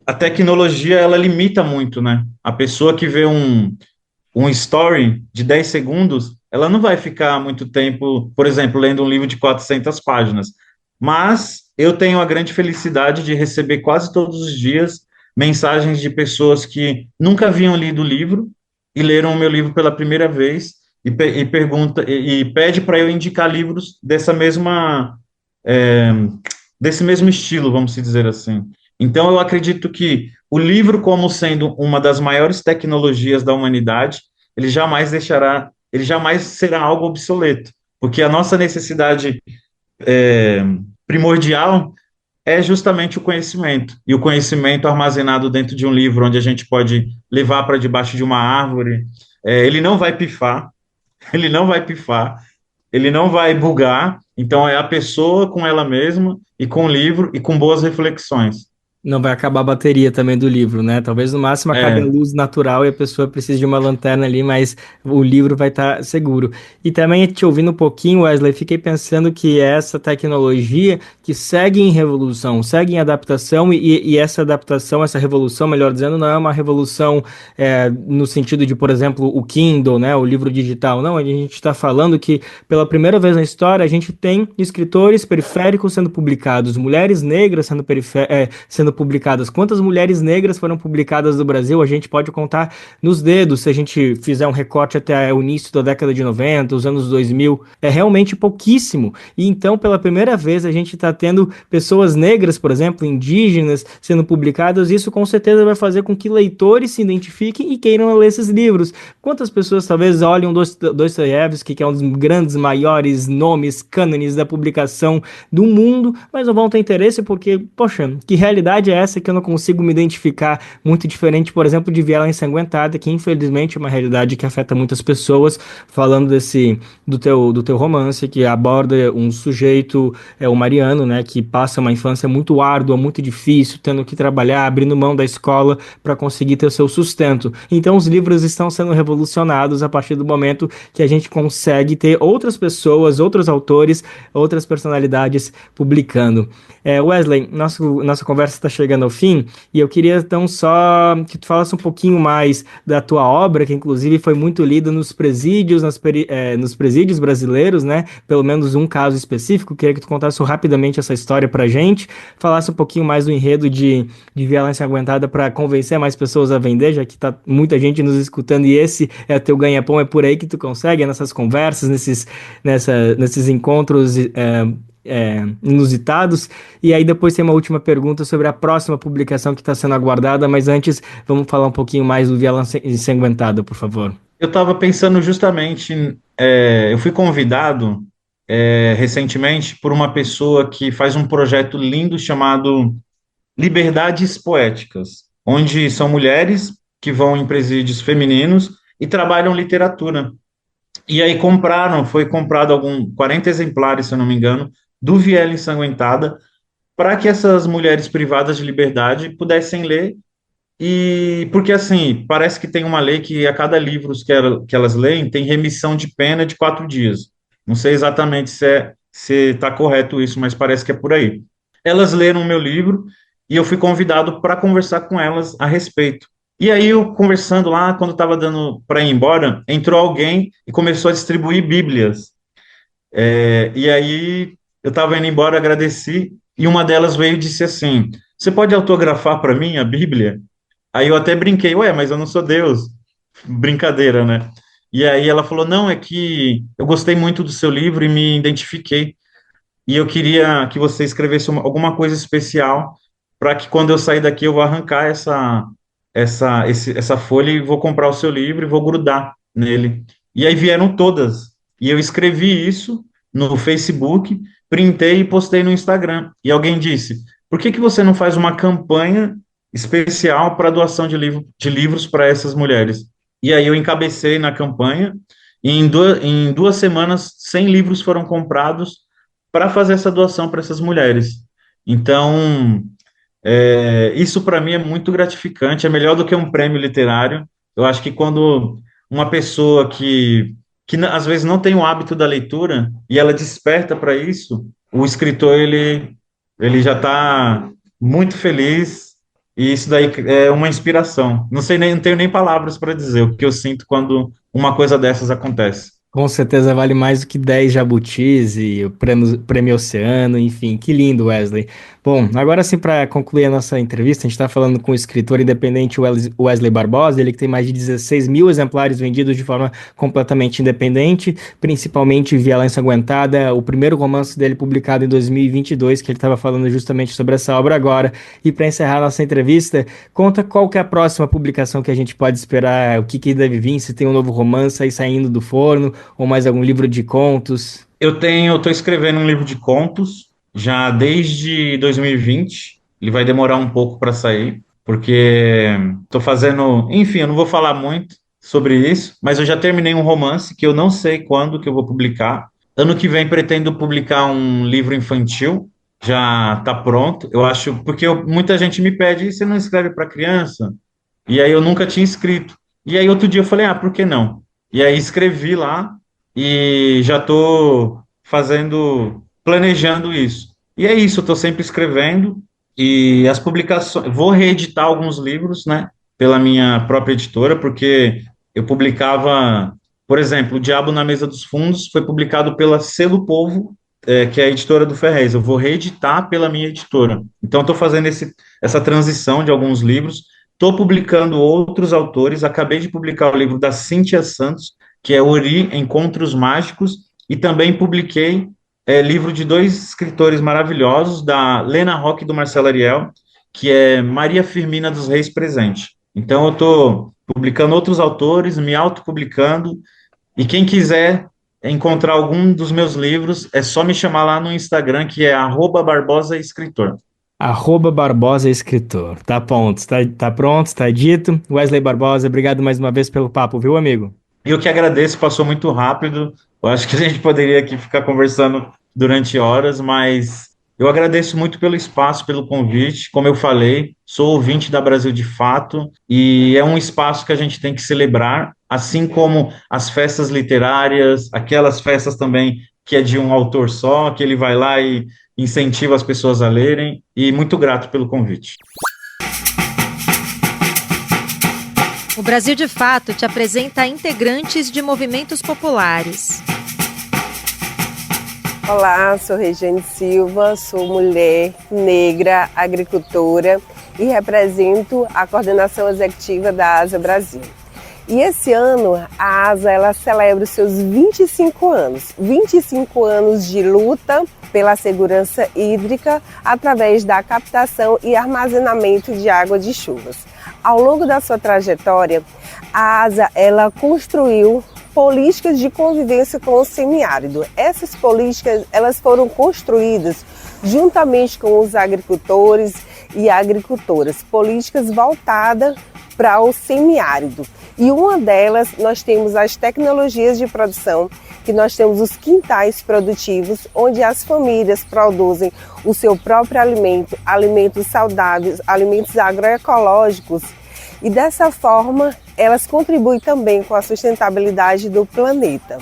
a tecnologia, ela limita muito, né? A pessoa que vê um story de 10 segundos, ela não vai ficar muito tempo, por exemplo, lendo um livro de 400 páginas. Mas eu tenho a grande felicidade de receber quase todos os dias mensagens de pessoas que nunca haviam lido o livro e leram o meu livro pela primeira vez e pede para eu indicar livros desse mesmo estilo, vamos dizer assim. Então, eu acredito que o livro, como sendo uma das maiores tecnologias da humanidade, ele jamais será algo obsoleto, porque a nossa necessidade primordial é justamente o conhecimento, e o conhecimento armazenado dentro de um livro, onde a gente pode levar para debaixo de uma árvore, ele não vai pifar, ele não vai bugar, então é a pessoa com ela mesma, e com o livro, e com boas reflexões. Não vai acabar a bateria também do livro, né? Talvez no máximo acabe a luz natural e a pessoa precise de uma lanterna ali, mas o livro vai estar seguro. E também, te ouvindo um pouquinho, Wesley, fiquei pensando que essa tecnologia que segue em revolução, segue em adaptação, e essa adaptação, essa revolução, melhor dizendo, não é uma revolução no sentido de, por exemplo, o Kindle, né? O livro digital. Não, a gente está falando que pela primeira vez na história a gente tem escritores periféricos sendo publicados, mulheres negras sendo publicadas. Quantas mulheres negras foram publicadas no Brasil? A gente pode contar nos dedos, se a gente fizer um recorte até o início da década de 90, os anos 2000. É realmente pouquíssimo. E então, pela primeira vez, a gente está tendo pessoas negras, por exemplo, indígenas, sendo publicadas. Isso com certeza vai fazer com que leitores se identifiquem e queiram ler esses livros. Quantas pessoas talvez olhem Dostoiévski, que é um dos grandes, maiores nomes, cânones da publicação do mundo, mas não vão ter interesse porque, poxa, que realidade é essa que eu não consigo me identificar, muito diferente, por exemplo, de Viela Ensanguentada, que infelizmente é uma realidade que afeta muitas pessoas, falando do teu romance, que aborda um sujeito, o Mariano, né, que passa uma infância muito árdua, muito difícil, tendo que trabalhar, abrindo mão da escola para conseguir ter o seu sustento. Então os livros estão sendo revolucionados a partir do momento que a gente consegue ter outras pessoas, outros autores, outras personalidades publicando. Wesley, nossa conversa está está chegando ao fim, e eu queria então só que tu falasse um pouquinho mais da tua obra, que inclusive foi muito lida nos presídios, nos presídios brasileiros, né? Pelo menos um caso específico. Queria que tu contasse rapidamente essa história pra gente, falasse um pouquinho mais do enredo de Violência Aguentada para convencer mais pessoas a vender, já que tá muita gente nos escutando e esse é teu ganha-pão, é por aí que tu consegue, nessas conversas, nesses encontros inusitados. E aí depois tem uma última pergunta sobre a próxima publicação que está sendo aguardada, mas antes vamos falar um pouquinho mais do Violência Ensanguentada, por favor. Eu estava pensando justamente, eu fui convidado recentemente por uma pessoa que faz um projeto lindo chamado Liberdades Poéticas, onde são mulheres que vão em presídios femininos e trabalham literatura. E aí foi comprado 40 exemplares, se eu não me engano, do Viela Ensanguentada, para que essas mulheres privadas de liberdade pudessem ler. E porque, assim, parece que tem uma lei que a cada livro que elas leem tem remissão de pena de 4 dias. Não sei exatamente se está correto isso, mas parece que é por aí. Elas leram o meu livro e eu fui convidado para conversar com elas a respeito. E aí, eu conversando lá, quando estava dando para ir embora, entrou alguém e começou a distribuir Bíblias. E aí, eu estava indo embora, agradeci, e uma delas veio e disse assim: você pode autografar para mim a Bíblia? Aí eu até brinquei, mas eu não sou Deus. Brincadeira, né? E aí ela falou, não, é que eu gostei muito do seu livro e me identifiquei. E eu queria que você escrevesse alguma coisa especial para que quando eu sair daqui eu vou arrancar essa folha e vou comprar o seu livro e vou grudar nele. E aí vieram todas. E eu escrevi isso no Facebook, printei e postei no Instagram. E alguém disse, por que você não faz uma campanha especial para doação de livros para essas mulheres? E aí eu encabecei na campanha, e em 2 semanas, 100 livros foram comprados para fazer essa doação para essas mulheres. Então, isso para mim é muito gratificante, é melhor do que um prêmio literário. Eu acho que quando uma pessoa que às vezes não tem o hábito da leitura, e ela desperta para isso, o escritor, ele já está muito feliz, e isso daí é uma inspiração. Não tenho nem palavras para dizer o que eu sinto quando uma coisa dessas acontece. Com certeza vale mais do que 10 jabutis e o prêmio Oceano, enfim, que lindo, Wesley. Bom, agora sim, para concluir a nossa entrevista, a gente está falando com o escritor independente Wesley Barbosa, ele que tem mais de 16 mil exemplares vendidos de forma completamente independente, principalmente Violência Aguentada, o primeiro romance dele publicado em 2022, que ele estava falando justamente sobre essa obra agora. E para encerrar nossa entrevista, conta qual que é a próxima publicação que a gente pode esperar, o que deve vir, se tem um novo romance aí saindo do forno, ou mais algum livro de contos? Eu estou escrevendo um livro de contos, já desde 2020, ele vai demorar um pouco para sair, porque estou fazendo, enfim, eu não vou falar muito sobre isso, mas eu já terminei um romance que eu não sei quando que eu vou publicar. Ano que vem pretendo publicar um livro infantil, já está pronto, eu acho, porque muita gente me pede, você não escreve para criança? E aí eu nunca tinha escrito. E aí outro dia eu falei, por que não? E aí escrevi lá e já estou planejando isso. E é isso, eu estou sempre escrevendo e as publicações, vou reeditar alguns livros, né, pela minha própria editora, porque eu publicava, por exemplo, O Diabo na Mesa dos Fundos foi publicado pela Selo Povo, que é a editora do Ferrez. Eu vou reeditar pela minha editora. Então, estou fazendo essa transição de alguns livros. Estou publicando outros autores, acabei de publicar o livro da Cíntia Santos, que é Ori, Encontros Mágicos, e também publiquei livro de 2 escritores maravilhosos, da Lena Roque e do Marcelo Ariel, que é Maria Firmina dos Reis Presente. Então, eu estou publicando outros autores, me autopublicando, e quem quiser encontrar algum dos meus livros, é só me chamar lá no Instagram, que é @barbosaescritor. @barbosaescritor. Tá pronto, tá pronto, tá dito. Wesley Barbosa, obrigado mais uma vez pelo papo, viu, amigo? Eu que agradeço, passou muito rápido. Eu acho que a gente poderia aqui ficar conversando durante horas, mas eu agradeço muito pelo espaço, pelo convite. Como eu falei, sou ouvinte da Brasil de Fato, e é um espaço que a gente tem que celebrar, assim como as festas literárias, aquelas festas também que é de um autor só, que ele vai lá e incentivo as pessoas a lerem e muito grato pelo convite. O Brasil de Fato te apresenta integrantes de movimentos populares. Olá, sou Regiane Silva, sou mulher negra, agricultora e represento a coordenação executiva da ASA Brasil. E esse ano a ASA ela celebra os seus 25 anos. 25 anos de luta pela segurança hídrica através da captação e armazenamento de água de chuvas. Ao longo da sua trajetória, a ASA ela construiu políticas de convivência com o semiárido. Essas políticas elas foram construídas juntamente com os agricultores e agricultoras, políticas voltadas para o semiárido. E uma delas, nós temos as tecnologias de produção, que nós temos os quintais produtivos, onde as famílias produzem o seu próprio alimento, alimentos saudáveis, alimentos agroecológicos, e dessa forma elas contribuem também com a sustentabilidade do planeta.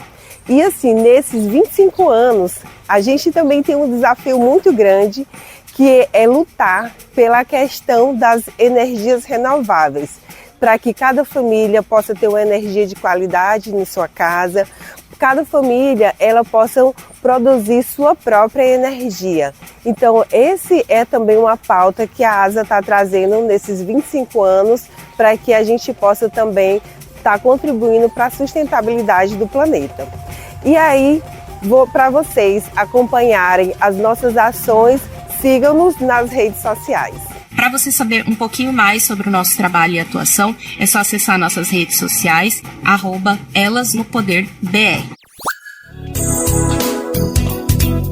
E assim, nesses 25 anos, a gente também tem um desafio muito grande, que é lutar pela questão das energias renováveis, para que cada família possa ter uma energia de qualidade em sua casa, cada família ela possa produzir sua própria energia. Então, esse é também uma pauta que a ASA está trazendo nesses 25 anos, para que a gente possa também estar contribuindo para a sustentabilidade do planeta. E aí, vou para vocês acompanharem as nossas ações, sigam-nos nas redes sociais. Para você saber um pouquinho mais sobre o nosso trabalho e atuação, é só acessar nossas redes sociais, @elasnopoderbr.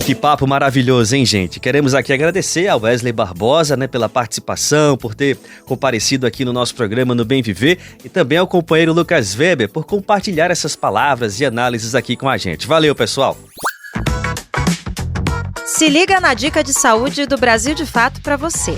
Que papo maravilhoso, hein, gente? Queremos aqui agradecer ao Wesley Barbosa, pela participação, por ter comparecido aqui no nosso programa No Bem Viver, e também ao companheiro Lucas Weber por compartilhar essas palavras e análises aqui com a gente. Valeu, pessoal! Se liga na dica de saúde do Brasil de Fato para você.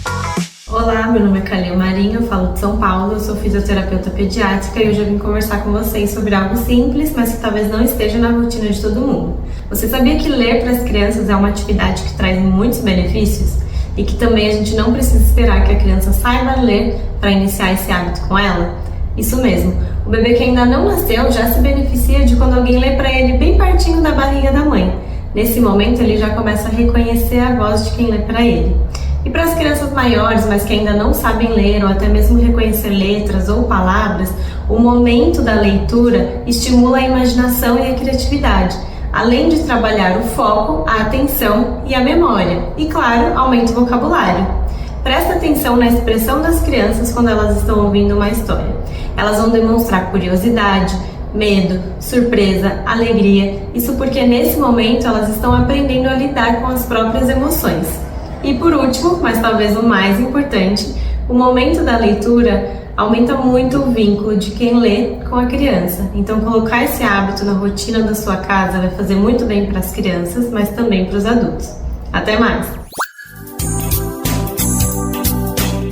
Olá, meu nome é Calil Marinho, eu falo de São Paulo, eu sou fisioterapeuta pediátrica e hoje eu vim conversar com vocês sobre algo simples, mas que talvez não esteja na rotina de todo mundo. Você sabia que ler para as crianças é uma atividade que traz muitos benefícios? E que também a gente não precisa esperar que a criança saiba ler para iniciar esse hábito com ela? Isso mesmo, o bebê que ainda não nasceu já se beneficia de quando alguém lê para ele bem pertinho da barriga da mãe. Nesse momento ele já começa a reconhecer a voz de quem lê para ele. E para as crianças maiores, mas que ainda não sabem ler ou até mesmo reconhecer letras ou palavras, o momento da leitura estimula a imaginação e a criatividade, além de trabalhar o foco, a atenção e a memória. E claro, aumenta o vocabulário. Presta atenção na expressão das crianças quando elas estão ouvindo uma história. Elas vão demonstrar curiosidade, medo, surpresa, alegria. Isso porque nesse momento elas estão aprendendo a lidar com as próprias emoções. E por último, mas talvez o mais importante, o momento da leitura aumenta muito o vínculo de quem lê com a criança. Então colocar esse hábito na rotina da sua casa vai fazer muito bem para as crianças, mas também para os adultos. Até mais!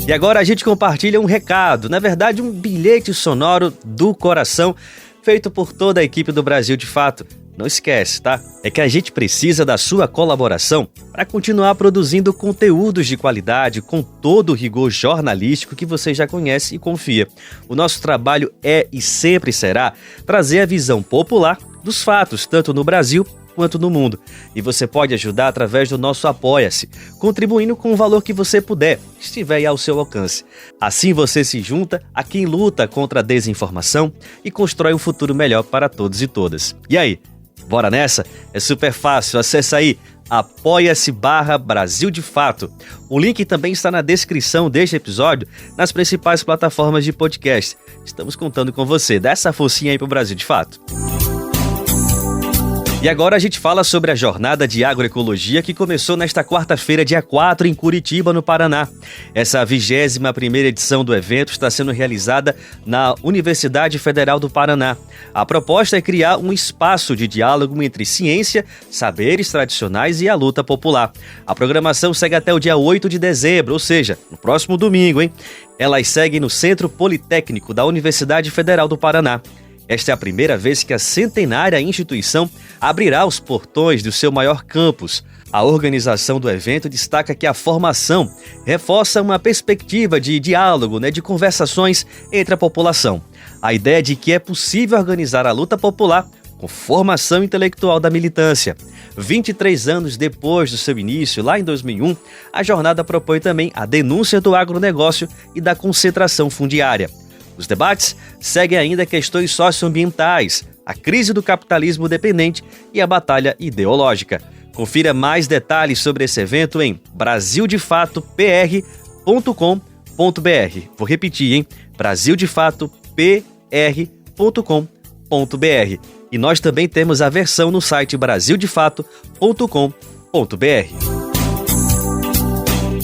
E agora a gente compartilha um recado, na verdade um bilhete sonoro do coração, feito por toda a equipe do Brasil de Fato. Não esquece, tá? É que a gente precisa da sua colaboração para continuar produzindo conteúdos de qualidade com todo o rigor jornalístico que você já conhece e confia. O nosso trabalho é e sempre será trazer a visão popular dos fatos, tanto no Brasil quanto no mundo. E você pode ajudar através do nosso Apoia-se, contribuindo com o valor que você puder, estiver ao seu alcance. Assim você se junta a quem luta contra a desinformação e constrói um futuro melhor para todos e todas. E aí? Bora nessa? É super fácil, acessa aí apoia-se/Brasil de Fato. O link também está na descrição deste episódio, nas principais plataformas de podcast. Estamos contando com você, dá essa forcinha aí pro Brasil de Fato. E agora a gente fala sobre a jornada de agroecologia que começou nesta quarta-feira, dia 4, em Curitiba, no Paraná. Essa 21ª edição do evento está sendo realizada na Universidade Federal do Paraná. A proposta é criar um espaço de diálogo entre ciência, saberes tradicionais e a luta popular. A programação segue até o dia 8 de dezembro, ou seja, no próximo domingo, hein? Elas seguem no Centro Politécnico da Universidade Federal do Paraná. Esta é a primeira vez que a centenária instituição abrirá os portões do seu maior campus. A organização do evento destaca que a formação reforça uma perspectiva de diálogo, de conversações entre a população. A ideia de que é possível organizar a luta popular com formação intelectual da militância. 23 anos depois do seu início, lá em 2001, a jornada propõe também a denúncia do agronegócio e da concentração fundiária. Os debates seguem ainda questões socioambientais, a crise do capitalismo dependente e a batalha ideológica. Confira mais detalhes sobre esse evento em brasildefatopr.com.br. Vou repetir, hein? brasildefatopr.com.br. E nós também temos a versão no site brasildefato.com.br.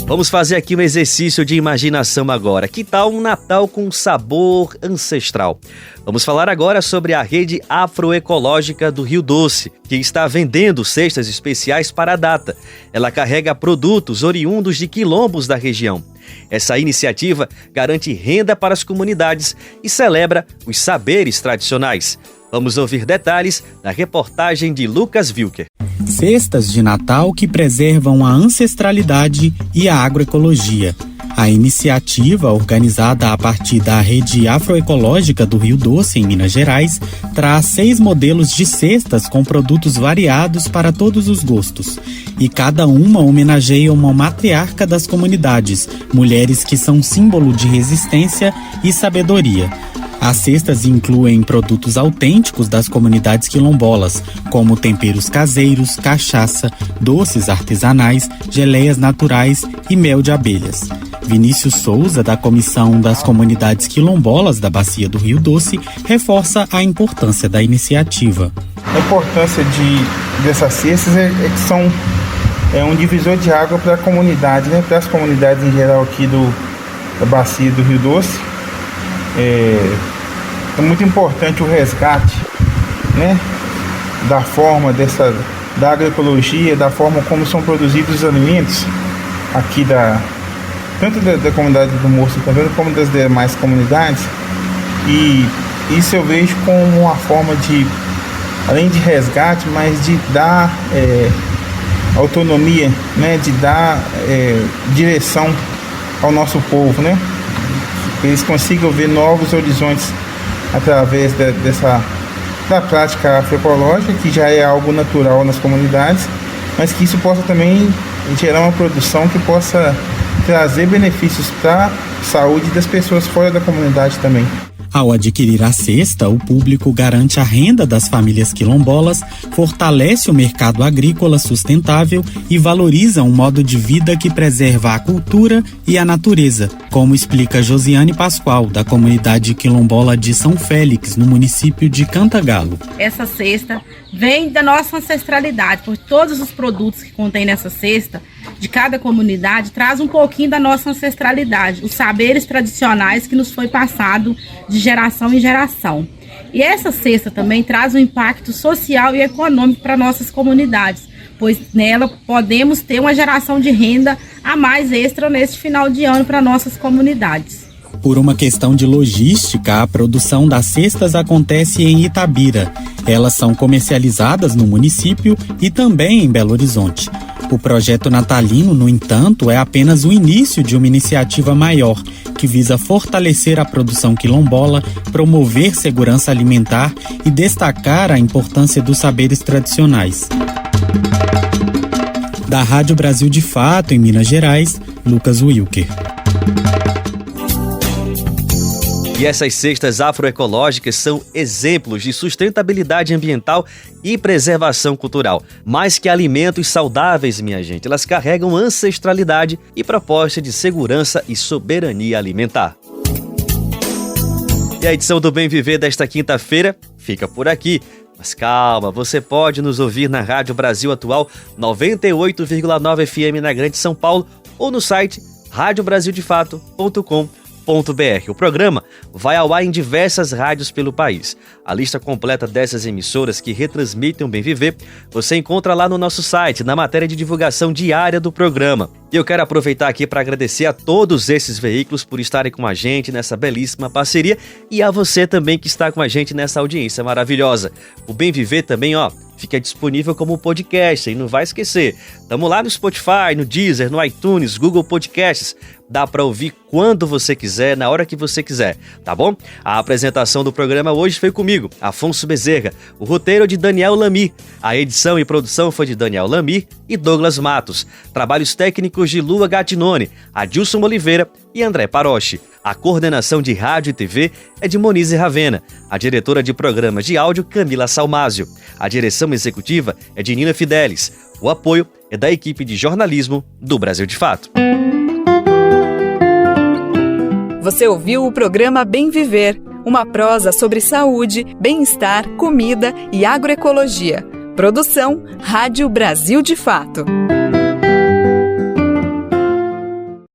Vamos fazer aqui um exercício de imaginação agora. Que tal um Natal com sabor ancestral? Vamos falar agora sobre a rede agroecológica do Rio Doce, que está vendendo cestas especiais para a data. Ela carrega produtos oriundos de quilombos da região. Essa iniciativa garante renda para as comunidades e celebra os saberes tradicionais. Vamos ouvir detalhes na reportagem de Lucas Wilker. Cestas de Natal que preservam a ancestralidade e a agroecologia. A iniciativa, organizada a partir da rede agroecológica do Rio Doce, em Minas Gerais, traz 6 modelos de cestas com produtos variados para todos os gostos. E cada uma homenageia uma matriarca das comunidades, mulheres que são símbolo de resistência e sabedoria. As cestas incluem produtos autênticos das comunidades quilombolas, como temperos caseiros, cachaça, doces artesanais, geleias naturais e mel de abelhas. Vinícius Souza, da Comissão das Comunidades Quilombolas da Bacia do Rio Doce, reforça a importância da iniciativa. A importância dessas cestas é que são um divisor de água para a comunidade, para as comunidades em geral aqui da Bacia do Rio Doce. É muito importante o resgate, da forma da agroecologia, da forma como são produzidos os alimentos aqui tanto da comunidade do Morro também, como das demais comunidades. E isso eu vejo como uma forma de, além de resgate, mas de dar autonomia, de dar direção ao nosso povo, que eles consigam ver novos horizontes através da prática agroecológica, que já é algo natural nas comunidades, mas que isso possa também gerar uma produção que possa trazer benefícios para a saúde das pessoas fora da comunidade também. Ao adquirir a cesta, o público garante a renda das famílias quilombolas, fortalece o mercado agrícola sustentável e valoriza um modo de vida que preserva a cultura e a natureza, como explica Josiane Pascoal, da comunidade quilombola de São Félix, no município de Cantagalo. Essa cesta vem da nossa ancestralidade, por todos os produtos que contém nessa cesta, de cada comunidade, traz um pouquinho da nossa ancestralidade, os saberes tradicionais que nos foi passado de geração em geração. E essa cesta também traz um impacto social e econômico para nossas comunidades, pois nela podemos ter uma geração de renda a mais extra neste final de ano para nossas comunidades. Por uma questão de logística, a produção das cestas acontece em Itabira. Elas são comercializadas no município e também em Belo Horizonte. O projeto natalino, no entanto, é apenas o início de uma iniciativa maior, que visa fortalecer a produção quilombola, promover segurança alimentar e destacar a importância dos saberes tradicionais. Da Rádio Brasil de Fato, em Minas Gerais, Lucas Wilker. E essas cestas agroecológicas são exemplos de sustentabilidade ambiental e preservação cultural. Mais que alimentos saudáveis, minha gente, elas carregam ancestralidade e proposta de segurança e soberania alimentar. E a edição do Bem Viver desta quinta-feira fica por aqui. Mas calma, você pode nos ouvir na Rádio Brasil Atual 98,9 FM na Grande São Paulo ou no site radiobrasildefato.com.br. O programa vai ao ar em diversas rádios pelo país. A lista completa dessas emissoras que retransmitem o Bem Viver você encontra lá no nosso site, na matéria de divulgação diária do programa. E eu quero aproveitar aqui para agradecer a todos esses veículos por estarem com a gente nessa belíssima parceria e a você também que está com a gente nessa audiência maravilhosa. O Bem Viver também, fica disponível como podcast, e não vai esquecer. Estamos lá no Spotify, no Deezer, no iTunes, Google Podcasts. Dá para ouvir quando você quiser, na hora que você quiser, tá bom? A apresentação do programa hoje foi comigo, Afonso Bezerra. O roteiro é de Daniel Lamy. A edição e produção foi de Daniel Lamy e Douglas Matos. Trabalhos técnicos de Lua Gattinone, Adilson Oliveira e André Paroche. A coordenação de rádio e TV é de Monize Ravena. A diretora de programas de áudio, Camila Salmásio. A direção executiva é de Nina Fidelis. O apoio é da equipe de jornalismo do Brasil de Fato. Você ouviu o programa Bem Viver, uma prosa sobre saúde, bem-estar, comida e agroecologia. Produção Rádio Brasil de Fato.